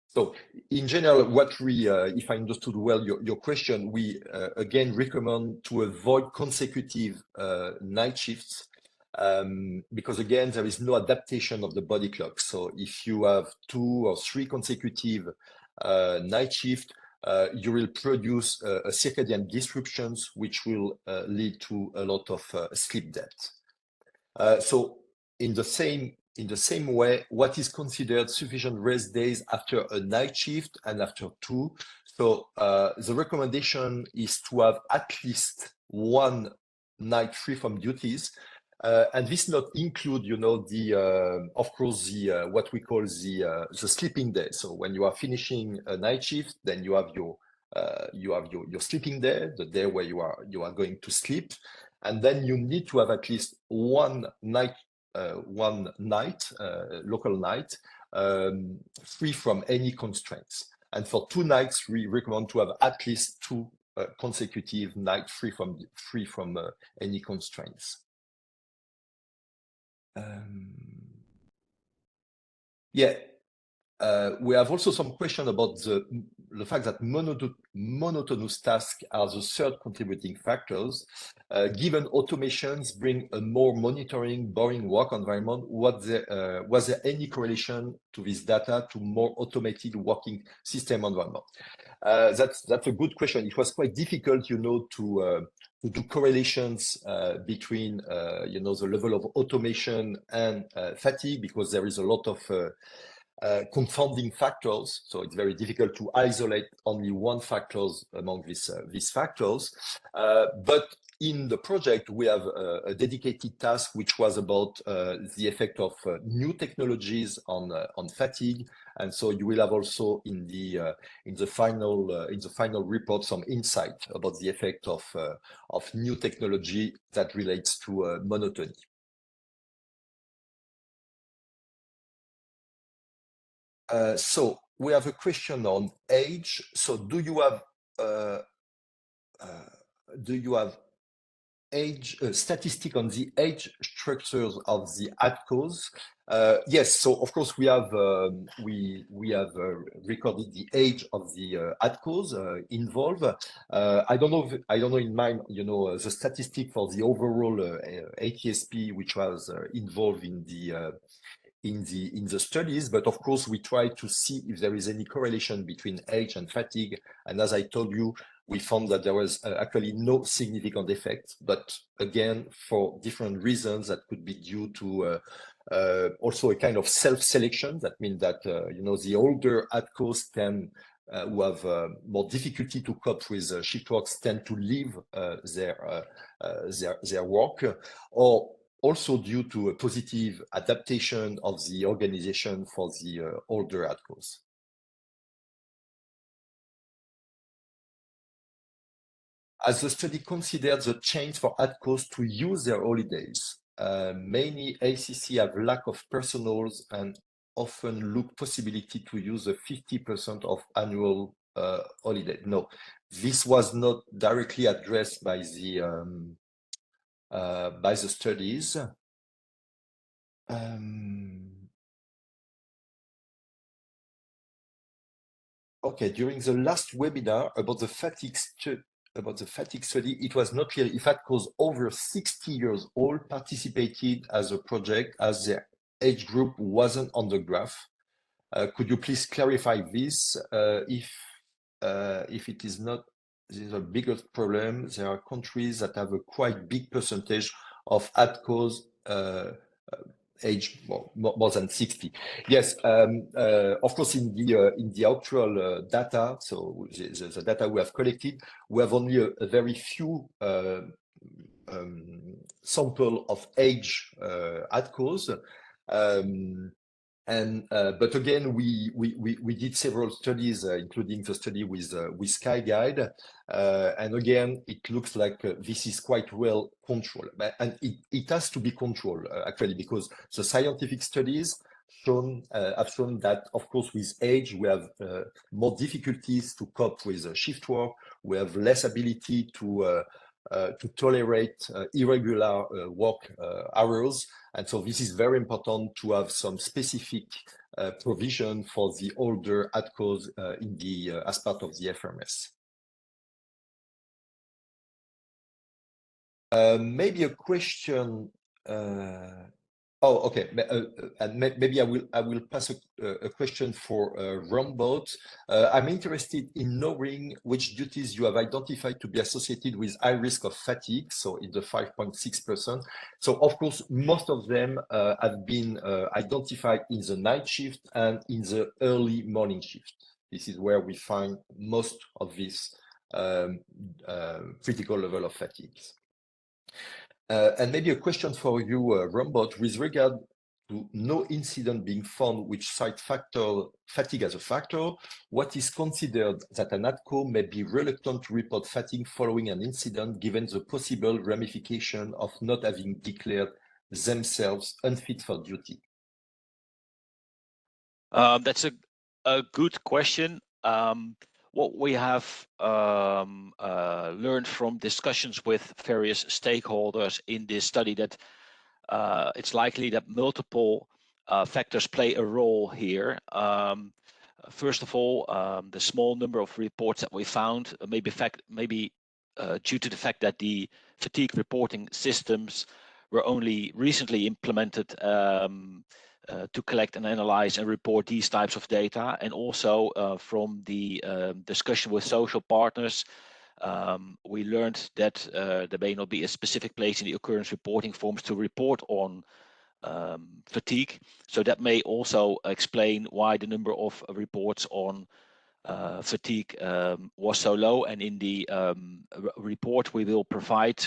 Speaker 5: So in general, what we, if I understood well your question, we again recommend to avoid consecutive night shifts because again, there is no adaptation of the body clock. So if you have 2 or 3 consecutive night shift, you will produce a circadian disruptions, which will lead to a lot of sleep debt. So in the same way, what is considered sufficient rest days after a night shift and after 2? So the recommendation is to have at least 1 night free from duties. And this not include, of course, what we call the sleeping day. So when you are finishing a night shift, then you have your sleeping day, the day where you are going to sleep, and then you need to have at least one night, local night, free from any constraints. And for 2 nights, we recommend to have at least 2 consecutive nights free from any constraints. Yeah, we have also some question about the fact that monotonous tasks are the 3rd contributing factors. Given automations bring a more monitoring, boring work environment, was there any correlation to this data to more automated working system environment? That's a good question. It was quite difficult, to do correlations between, the level of automation and fatigue, because there is a lot of confounding factors. So it's very difficult to isolate only one factors among these factors. But in the project, we have a dedicated task which was about the effect of new technologies on fatigue, and so you will have also in the final report some insight about the effect of new technology that relates to monotony. So we have a question on age. So do you have age statistic on the age structures of the ATCOs? Yes, so of course we have recorded the age of the ATCOs involved. I don't know in mind, the statistic for the overall ATSP which was involved in the studies, but of course we try to see if there is any correlation between age and fatigue. And as I told you, we found that there was actually no significant effect, but again, for different reasons that could be due to also a kind of self-selection. That means that, the older ATCOs who have more difficulty to cope with shift works tend to leave their work, or also due to a positive adaptation of the organization for the older ATCOs. As the study considered the change for ATCOs to use their holidays, many ACC have lack of personnel and often look possibility to use a 50% of annual holiday. No, this was not directly addressed by the studies. Okay, during the last webinar about the fatigue study, it was not clear if ATCOs over 60 years old participated as a project, as their age group wasn't on the graph. Could you please clarify this? If it is not, this is a bigger problem. There are countries that have a quite big percentage of ATCOs age more than 60. Yes, of course, in the actual data, so the data we have collected, we have only a very few sample of age ATCOs. But again, we did several studies, including the study with SkyGuide, and again, it looks like this is quite well controlled, and it has to be controlled actually, because the scientific studies have shown that, of course, with age we have more difficulties to cope with shift work. We have less ability to tolerate irregular work hours. And so this is very important to have some specific provision for the older ATCOs as part of the FRMS. Maybe a question. Oh, okay. And maybe I will pass a question for Rombot. I'm interested in knowing which duties you have identified to be associated with high risk of fatigue, so in the 5.6%. So of course, most of them have been identified in the night shift and in the early morning shift. This is where we find most of this critical level of fatigues. And maybe a question for you, Rombot, with regard to no incident being found which cite fatigue as a factor, what is considered that an ATCO may be reluctant to report fatigue following an incident, given the possible ramification of not having declared themselves unfit for duty?
Speaker 4: That's a good question. What we have learned from discussions with various stakeholders in this study, that it's likely that multiple factors play a role here. First of all, the small number of reports that we found may be due to the fact that the fatigue reporting systems were only recently implemented to collect and analyze and report these types of data, and also from the discussion with social partners, we learned that there may not be a specific place in the occurrence reporting forms to report on fatigue. So that may also explain why the number of reports on fatigue was so low. And in the report we will provide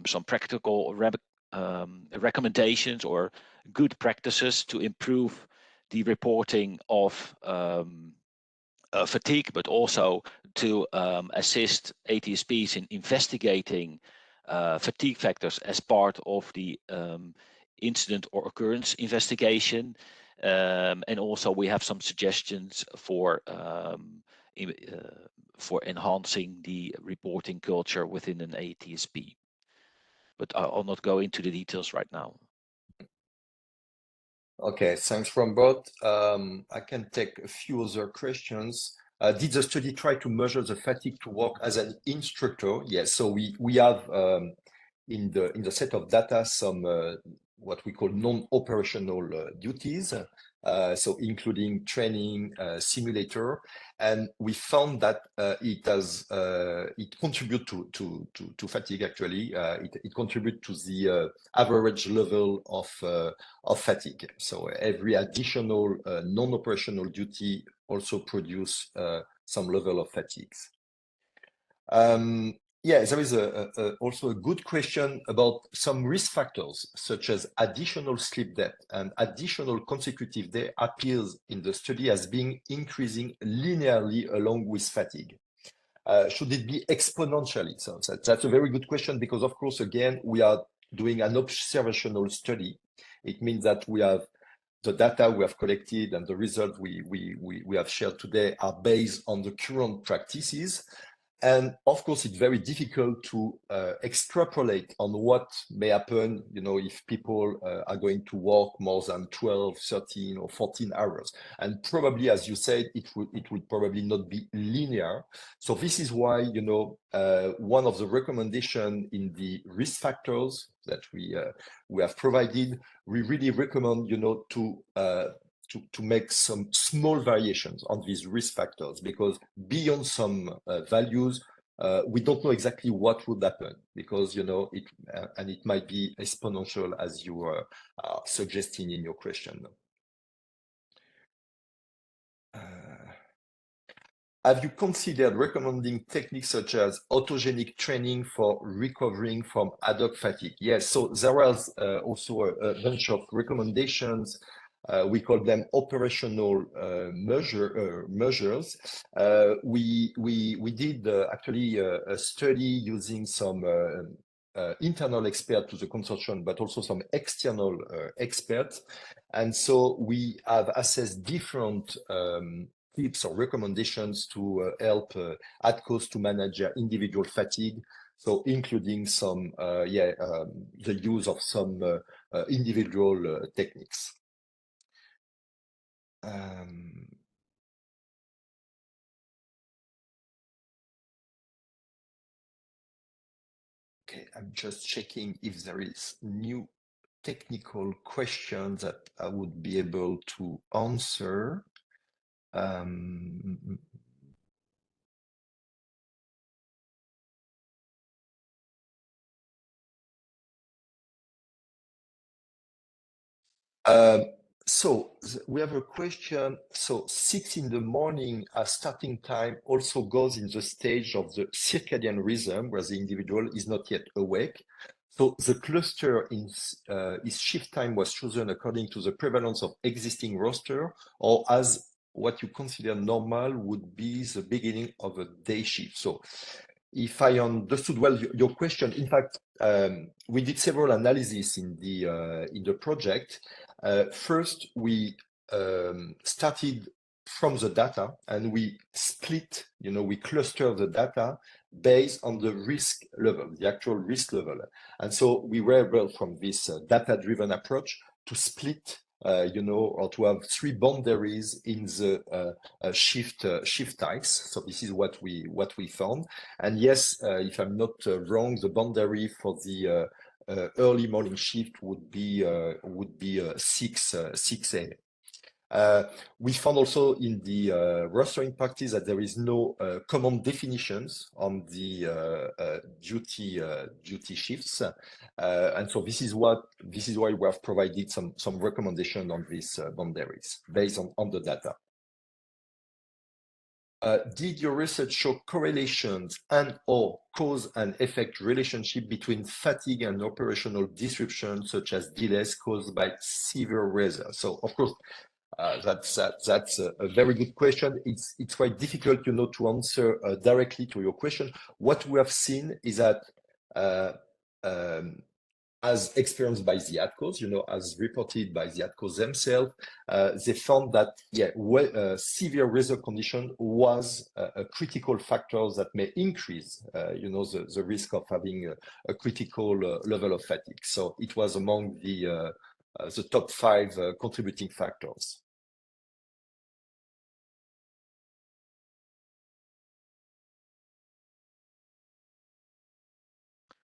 Speaker 4: some practical recommendations or good practices to improve the reporting of fatigue, but also to assist ATSPs in investigating fatigue factors as part of the incident or occurrence investigation. And also we have some suggestions for enhancing the reporting culture within an ATSP. But I'll not go into the details right now.
Speaker 5: Okay, thanks, Robert. I can take a few other questions. Did the study try to measure the fatigue to work as an instructor? Yes, so we have in the set of data some what we call non-operational duties, so including training, simulator, and we found that it contributes to fatigue. Actually, it contributes to the average level of fatigue. So every additional non-operational duty also produce some level of fatigues. Yeah, there is also a good question about some risk factors, such as additional sleep debt and additional consecutive day appears in the study as being increasing linearly along with fatigue. Should it be exponentially? So that's a very good question, because of course, again, we are doing an observational study. It means that we have the data we have collected and the results we have shared today are based on the current practices. And of course, it's very difficult to extrapolate on what may happen, you know, if people are going to work more than 12, 13, or 14 hours. And probably, as you said, it would probably not be linear. So this is why, you know, one of the recommendations in the risk factors that we have provided, we really recommend, you know, to make some small variations on these risk factors, because beyond some values, we don't know exactly what would happen, because, you know, it might be exponential, as you are suggesting in your question. Have you considered recommending techniques such as autogenic training for recovering from ad hoc fatigue? Yes, so there was also a bunch of recommendations. We call them operational measures. We did actually a study using some internal experts to the consortium, but also some external experts. And so we have assessed different tips or recommendations to help ATCOs to manage their individual fatigue. So including some, the use of some individual techniques. Okay, I'm just checking if there is new technical questions that I would be able to answer. So we have a question. So 6 in the morning as starting time also goes in the stage of the circadian rhythm where the individual is not yet awake. So the cluster in his shift time was chosen according to the prevalence of existing roster, or as what you consider normal would be the beginning of a day shift. So if I understood well your question, in fact, we did several analyses in the project. First, we started from the data and we split, you know, we cluster the data based on the risk level, the actual risk level. And so we were able from this data-driven approach to split, you know, or to have 3 boundaries in the shift types. So this is what we found. And yes, if I'm not wrong, the boundary for the early morning shift would be 6 a.m. We found also in the rostering practice that there is no common definitions on the duty shifts, and so this is why we have provided some recommendation on these boundaries based on the data. Did your research show correlations and or cause and effect relationship between fatigue and operational disruption, such as delays caused by severe weather? So, of course, that's a very good question. It's quite difficult, to answer directly to your question. What we have seen is that as experienced by the ATCOs, as reported by the ATCOs themselves, they found that, severe weather condition was a critical factor that may increase, the risk of having a critical level of fatigue. So it was among the top 5 contributing factors.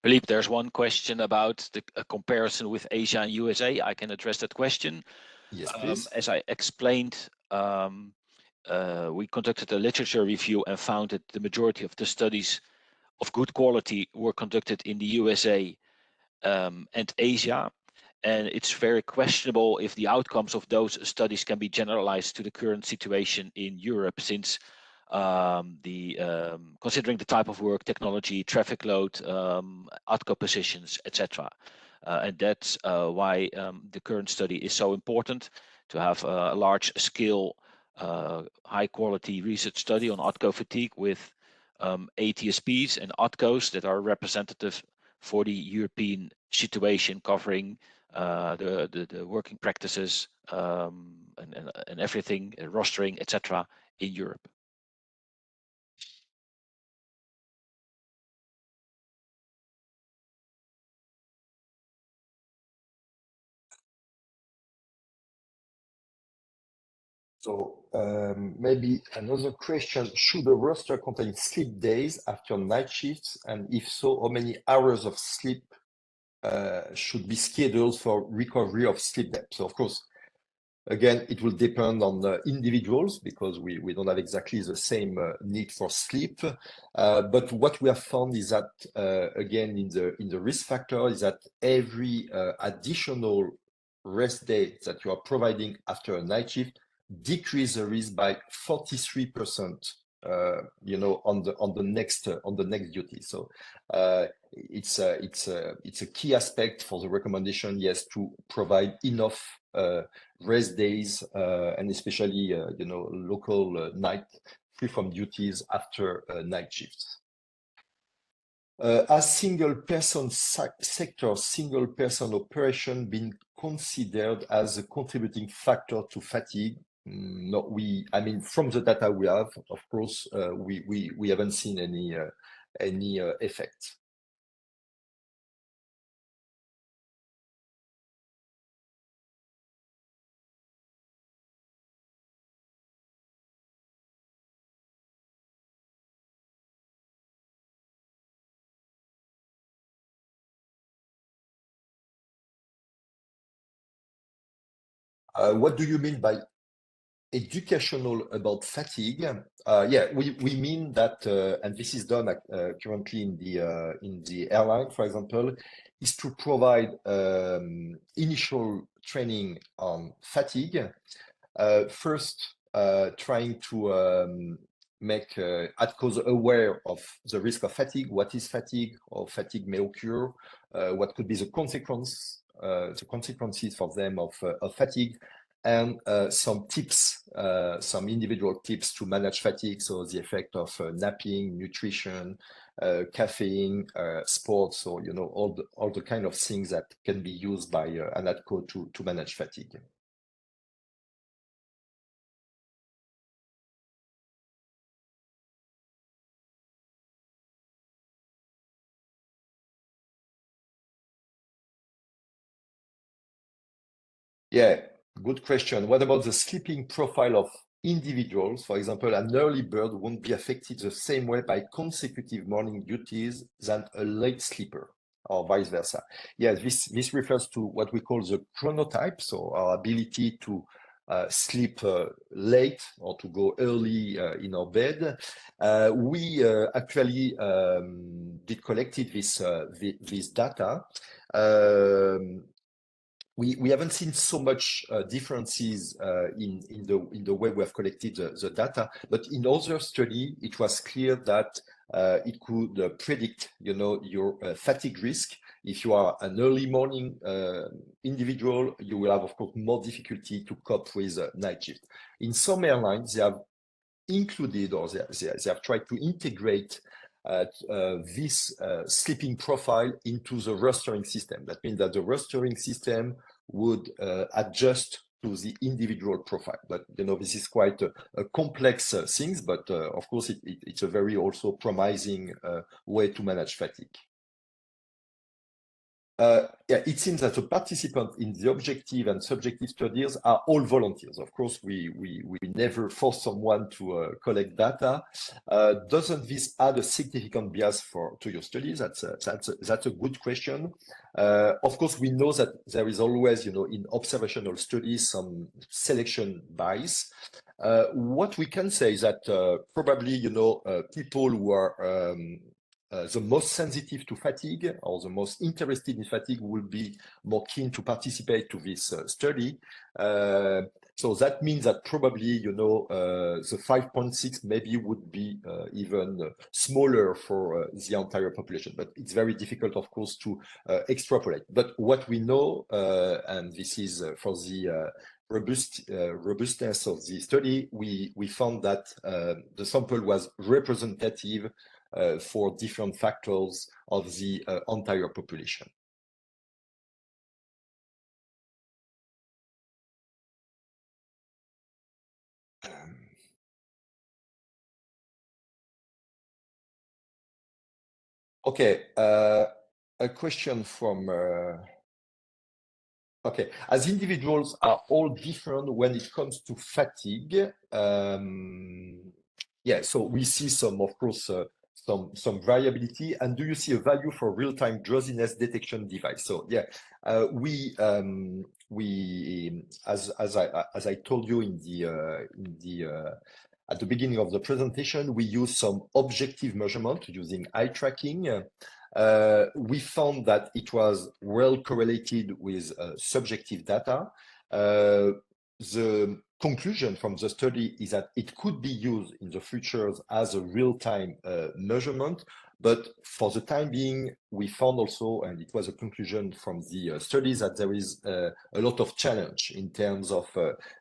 Speaker 4: Philippe, there's one question about the comparison with Asia and USA. I can address that question.
Speaker 5: Yes, please.
Speaker 4: As I explained, we conducted a literature review and found that the majority of the studies of good quality were conducted in the USA and Asia. And it's very questionable if the outcomes of those studies can be generalized to the current situation in Europe, since considering the type of work, technology, traffic load, ATCO positions, etc. And that's why the current study is so important, to have a large scale, high quality research study on ATCO fatigue with ATSPs and ATCOs that are representative for the European situation, covering the working practices and everything, rostering, etc. in Europe.
Speaker 5: So maybe another question, should a roster contain sleep days after night shifts? And if so, how many hours of sleep should be scheduled for recovery of sleep debt? So of course, again, it will depend on the individuals, because we don't have exactly the same need for sleep. But what we have found is that, again, in the risk factor, is that every additional rest day that you are providing after a night shift decrease the risk by 43%, on the next duty. So it's a key aspect for the recommendation, yes, to provide enough rest days, and especially local night free from duties after night shifts. Has single person sector, single person operation been considered as a contributing factor to fatigue? No, from the data we have, of course, we haven't seen any effect. What do you mean by educational about fatigue? We mean that, and this is done currently in the airline, for example, is to provide initial training on fatigue. First, trying to make ATCOs aware of the risk of fatigue. What is fatigue, or fatigue may occur? What could be the consequences for them of fatigue? And some tips, some individual tips to manage fatigue. So the effect of napping, nutrition, caffeine, sports, or all the kind of things that can be used by an ATCO to manage fatigue. Yeah, good question. What about the sleeping profile of individuals? For example, an early bird won't be affected the same way by consecutive morning duties than a late sleeper, or vice versa. Yes, this refers to what we call the chronotype, so our ability to sleep late or to go early in our bed. We actually did collected this data. we haven't seen so much differences in the way we have collected the data, but in other study, it was clear that it could predict, your fatigue risk. If you are an early morning individual, you will have, of course, more difficulty to cope with night shift. In some airlines, they have included, or they have tried to integrate this sleeping profile into the rostering system. That means that the rostering system would adjust to the individual profile. But this is quite a complex things, but of course it's a very also promising way to manage fatigue. Yeah, it seems that the participants in the objective and subjective studies are all volunteers. Of course, we never force someone to collect data. Doesn't this add a significant bias to your studies? That's a good question. Of course, we know that there is always, in observational studies, some selection bias. What we can say is that probably, people who are the most sensitive to fatigue or the most interested in fatigue will be more keen to participate to this study. So that means that probably, the 5.6 maybe would be even smaller for the entire population, but it's very difficult, of course, to extrapolate. But what we know, and this is for the robustness of the study, we found that the sample was representative for different factors of the entire population. Okay, a question from okay, as individuals are all different when it comes to fatigue. Yeah, so we see some, of course, some variability. And do you see a value for real-time drowsiness detection device? So yeah, as I told you at the beginning of the presentation, we use some objective measurement using eye tracking. We found that it was well correlated with subjective data. The conclusion from the study is that it could be used in the future as a real-time measurement, but for the time being, we found also, and it was a conclusion from the studies, that there is a lot of challenge in terms of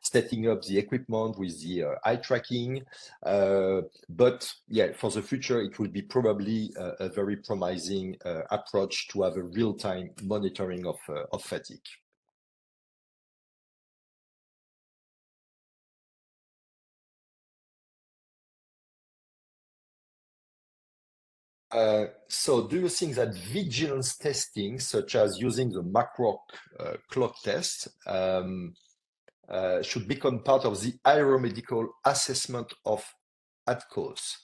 Speaker 5: setting up the equipment with the eye tracking. But yeah, for the future, it will be probably a very promising approach to have a real-time monitoring of fatigue. So do you think that vigilance testing, such as using the macro clock test, should become part of the aeromedical assessment of ATCOs?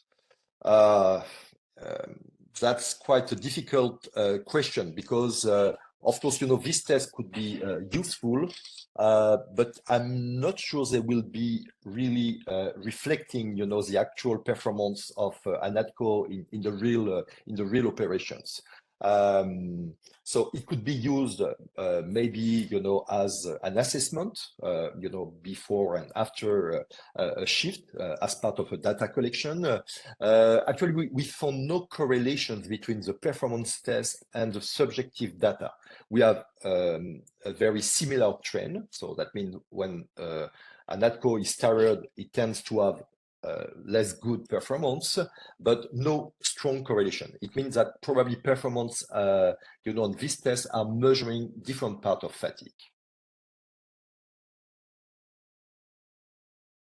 Speaker 5: That's quite a difficult question because, of course, this test could be useful, but I'm not sure they will be really reflecting, the actual performance of an ATCO in the real operations. So it could be used maybe, as an assessment, before and after a shift as part of a data collection. Actually, we found no correlations between the performance test and the subjective data. We have a very similar trend. So that means when an ATCO is tired, it tends to have less good performance, but no strong correlation. It means that probably performance, on this test are measuring different part of fatigue.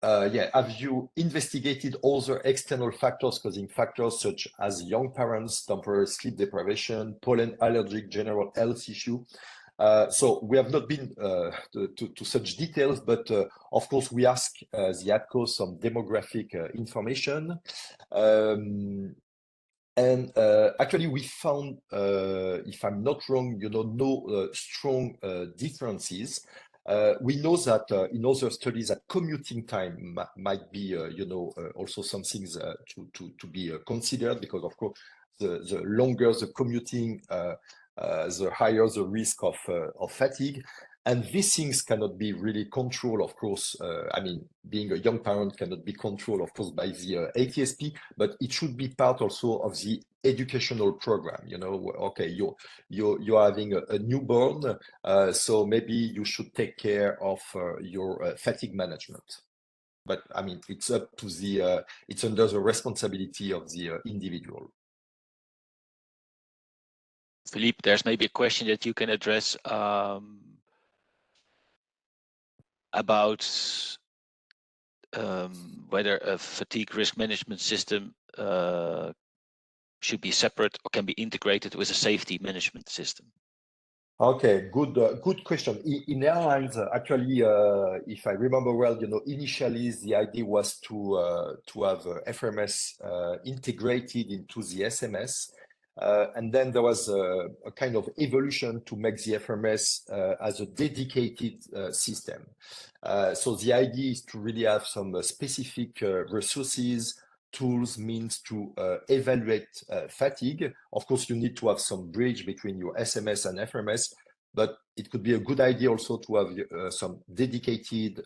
Speaker 5: Yeah, have you investigated other external factors causing factors such as young parents, temporary sleep deprivation, pollen allergic, general health issue? So we have not been to such details, but of course we ask the ATCO some demographic information. And actually we found, if I'm not wrong, no strong differences. We know that in other studies that commuting time might be, also some things to be considered, because of course the longer the commuting, the higher the risk of fatigue. And these things cannot be really controlled, of course. I mean, being a young parent cannot be controlled, of course, by the ATSP, but it should be part also of the educational program. You know, okay, you're having a newborn, so maybe you should take care of your fatigue management. But I mean, it's up to the, it's under the responsibility of the individual.
Speaker 4: Philippe, there's maybe a question that you can address about whether a fatigue risk management system should be separate or can be integrated with a safety management system.
Speaker 5: Okay, good question. In airlines, actually, if I remember well, you know, initially the idea was to have FMS integrated into the SMS, and then there was a kind of evolution to make the FMS as a dedicated system. So the idea is to really have some specific resources, tools, means to evaluate fatigue. Of course, you need to have some bridge between your SMS and FMS, but it could be a good idea also to have some dedicated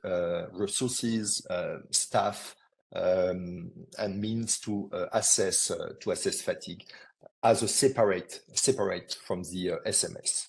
Speaker 5: resources, staff, and means to assess fatigue as a separate from the SMS.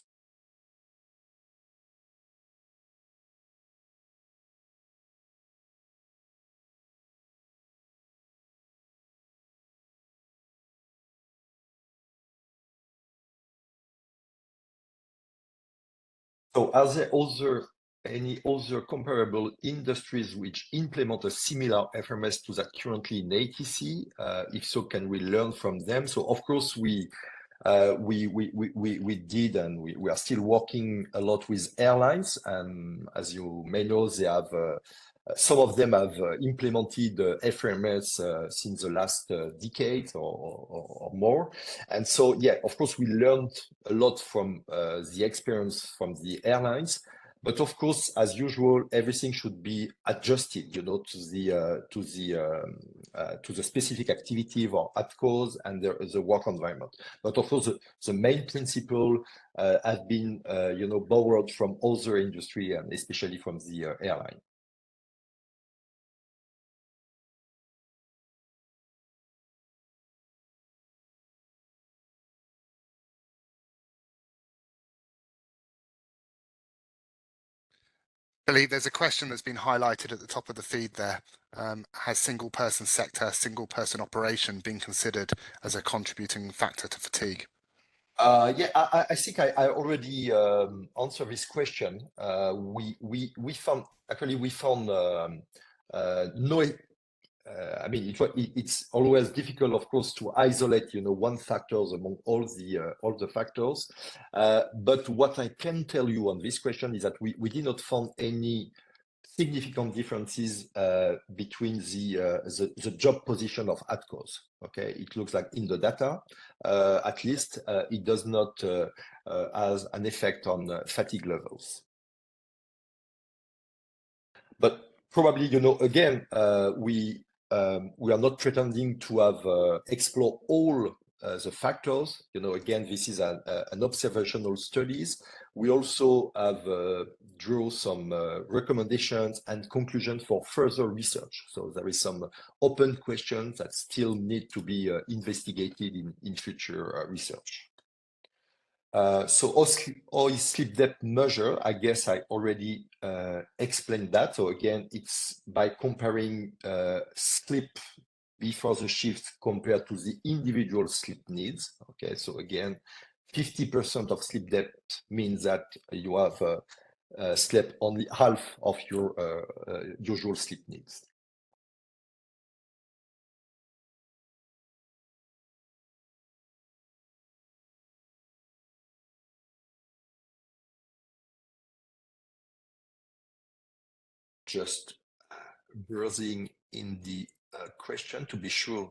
Speaker 5: So are there any other comparable industries which implement a similar FMS to that currently in ATC? If so, can we learn from them? So of course we did, and we are still working a lot with airlines. And as you may know, they have some of them have implemented FMS since the last decade or more. And so, yeah, of course, we learned a lot from the experience from the airlines. But of course, as usual, everything should be adjusted, you know, to the specific activity of our ATCOs and the work environment. But of course, the main principle have been, you know, borrowed from other industry and especially from the airline.
Speaker 1: Billy, there's a question that's been highlighted at the top of the feed there. Has single person sector, single person operation been considered as a contributing factor to fatigue?
Speaker 5: Yeah, I think I already answered this question. We found no. I mean, it's always difficult, of course, to isolate, you know, one factors among all the factors. But what I can tell you on this question is that we did not find any significant differences between the job position of ATCOs. Okay, it looks like in the data, at least, it does not has an effect on fatigue levels. But probably, you know, again, we are not pretending to have explored all the factors. You know, again, this is an observational studies. We also have draw some recommendations and conclusions for further research. So there is some open questions that still need to be investigated in future research. So oil sleep depth measure, I guess I already explained that. So again, it's by comparing sleep before the shift compared to the individual sleep needs. Okay, so again, 50% of sleep depth means that you have slept only half of your usual sleep needs. Just browsing in the question to be sure.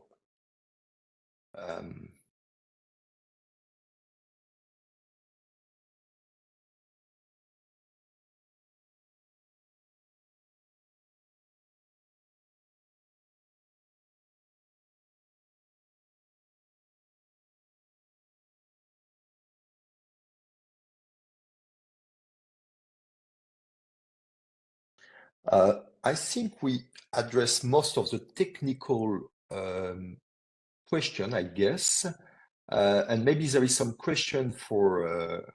Speaker 5: I think we addressed most of the technical question, I guess. And maybe there is some question for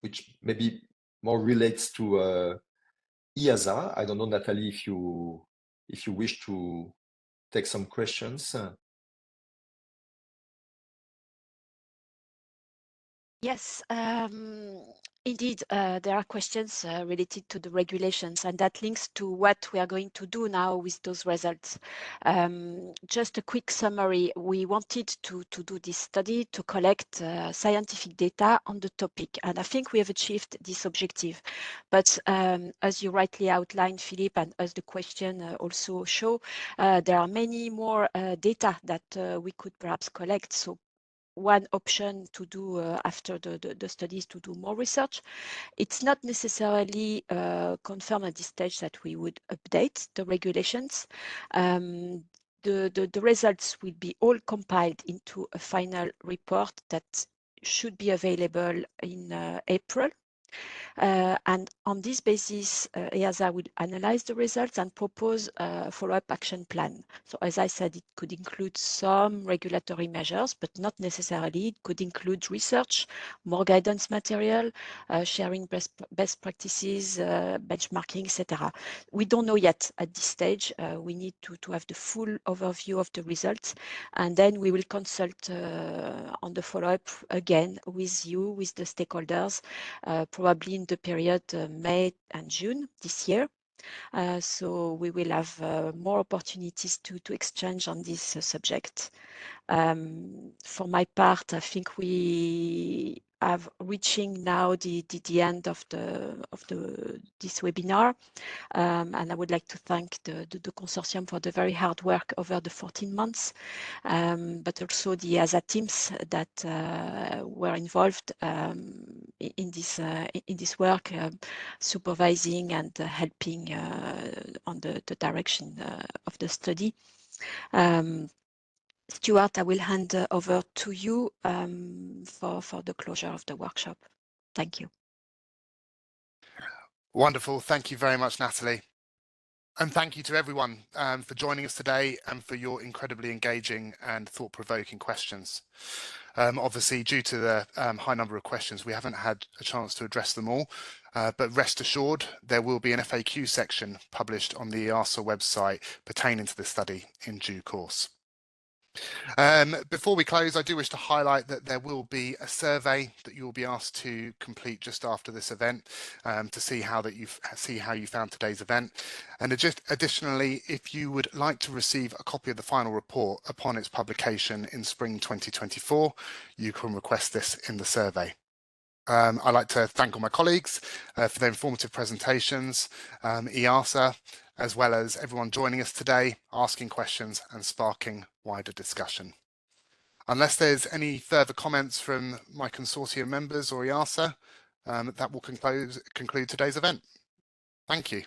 Speaker 5: which maybe more relates to EASA. I don't know, Natalie, if you wish to take some questions.
Speaker 6: Yes, indeed, there are questions related to the regulations, and that links to what we are going to do now with those results. Just a quick summary. We wanted to do this study to collect scientific data on the topic, and I think we have achieved this objective. But as you rightly outlined, Philippe, and as the question also show, there are many more data that we could perhaps collect. So one option to do after the studies to do more research. It's not necessarily confirmed at this stage that we would update the regulations. The results will be all compiled into a final report that should be available in April. And on this basis, EASA will analyze the results and propose a follow-up action plan. So as I said, it could include some regulatory measures, but not necessarily. It could include research, more guidance material, sharing best practices, benchmarking, etc. We don't know yet at this stage. We need to have the full overview of the results, and then we will consult on the follow-up again with you, with the stakeholders, probably in the period May and June this year. So we will have more opportunities to exchange on this subject. For my part, I think we have reaching now the end of this webinar, and I would like to thank the consortium for the very hard work over the 14 months, but also the EASA teams that were involved in this work, supervising and helping on the direction of the study. Stuart, I will hand over to you for the closure of the workshop. Thank you.
Speaker 1: Wonderful. Thank you very much, Natalie. And thank you to everyone for joining us today and for your incredibly engaging and thought-provoking questions. Obviously, due to the high number of questions, we haven't had a chance to address them all, but rest assured, there will be an FAQ section published on the EASA website pertaining to the study in due course. Before we close, I do wish to highlight that there will be a survey that you will be asked to complete just after this event to see how you found today's event. And just additionally, if you would like to receive a copy of the final report upon its publication in spring 2024, you can request this in the survey. I'd like to thank all my colleagues for their informative presentations, EASA, as well as everyone joining us today, asking questions and sparking wider discussion. Unless there's any further comments from my consortium members or EASA, that will conclude today's event. Thank you.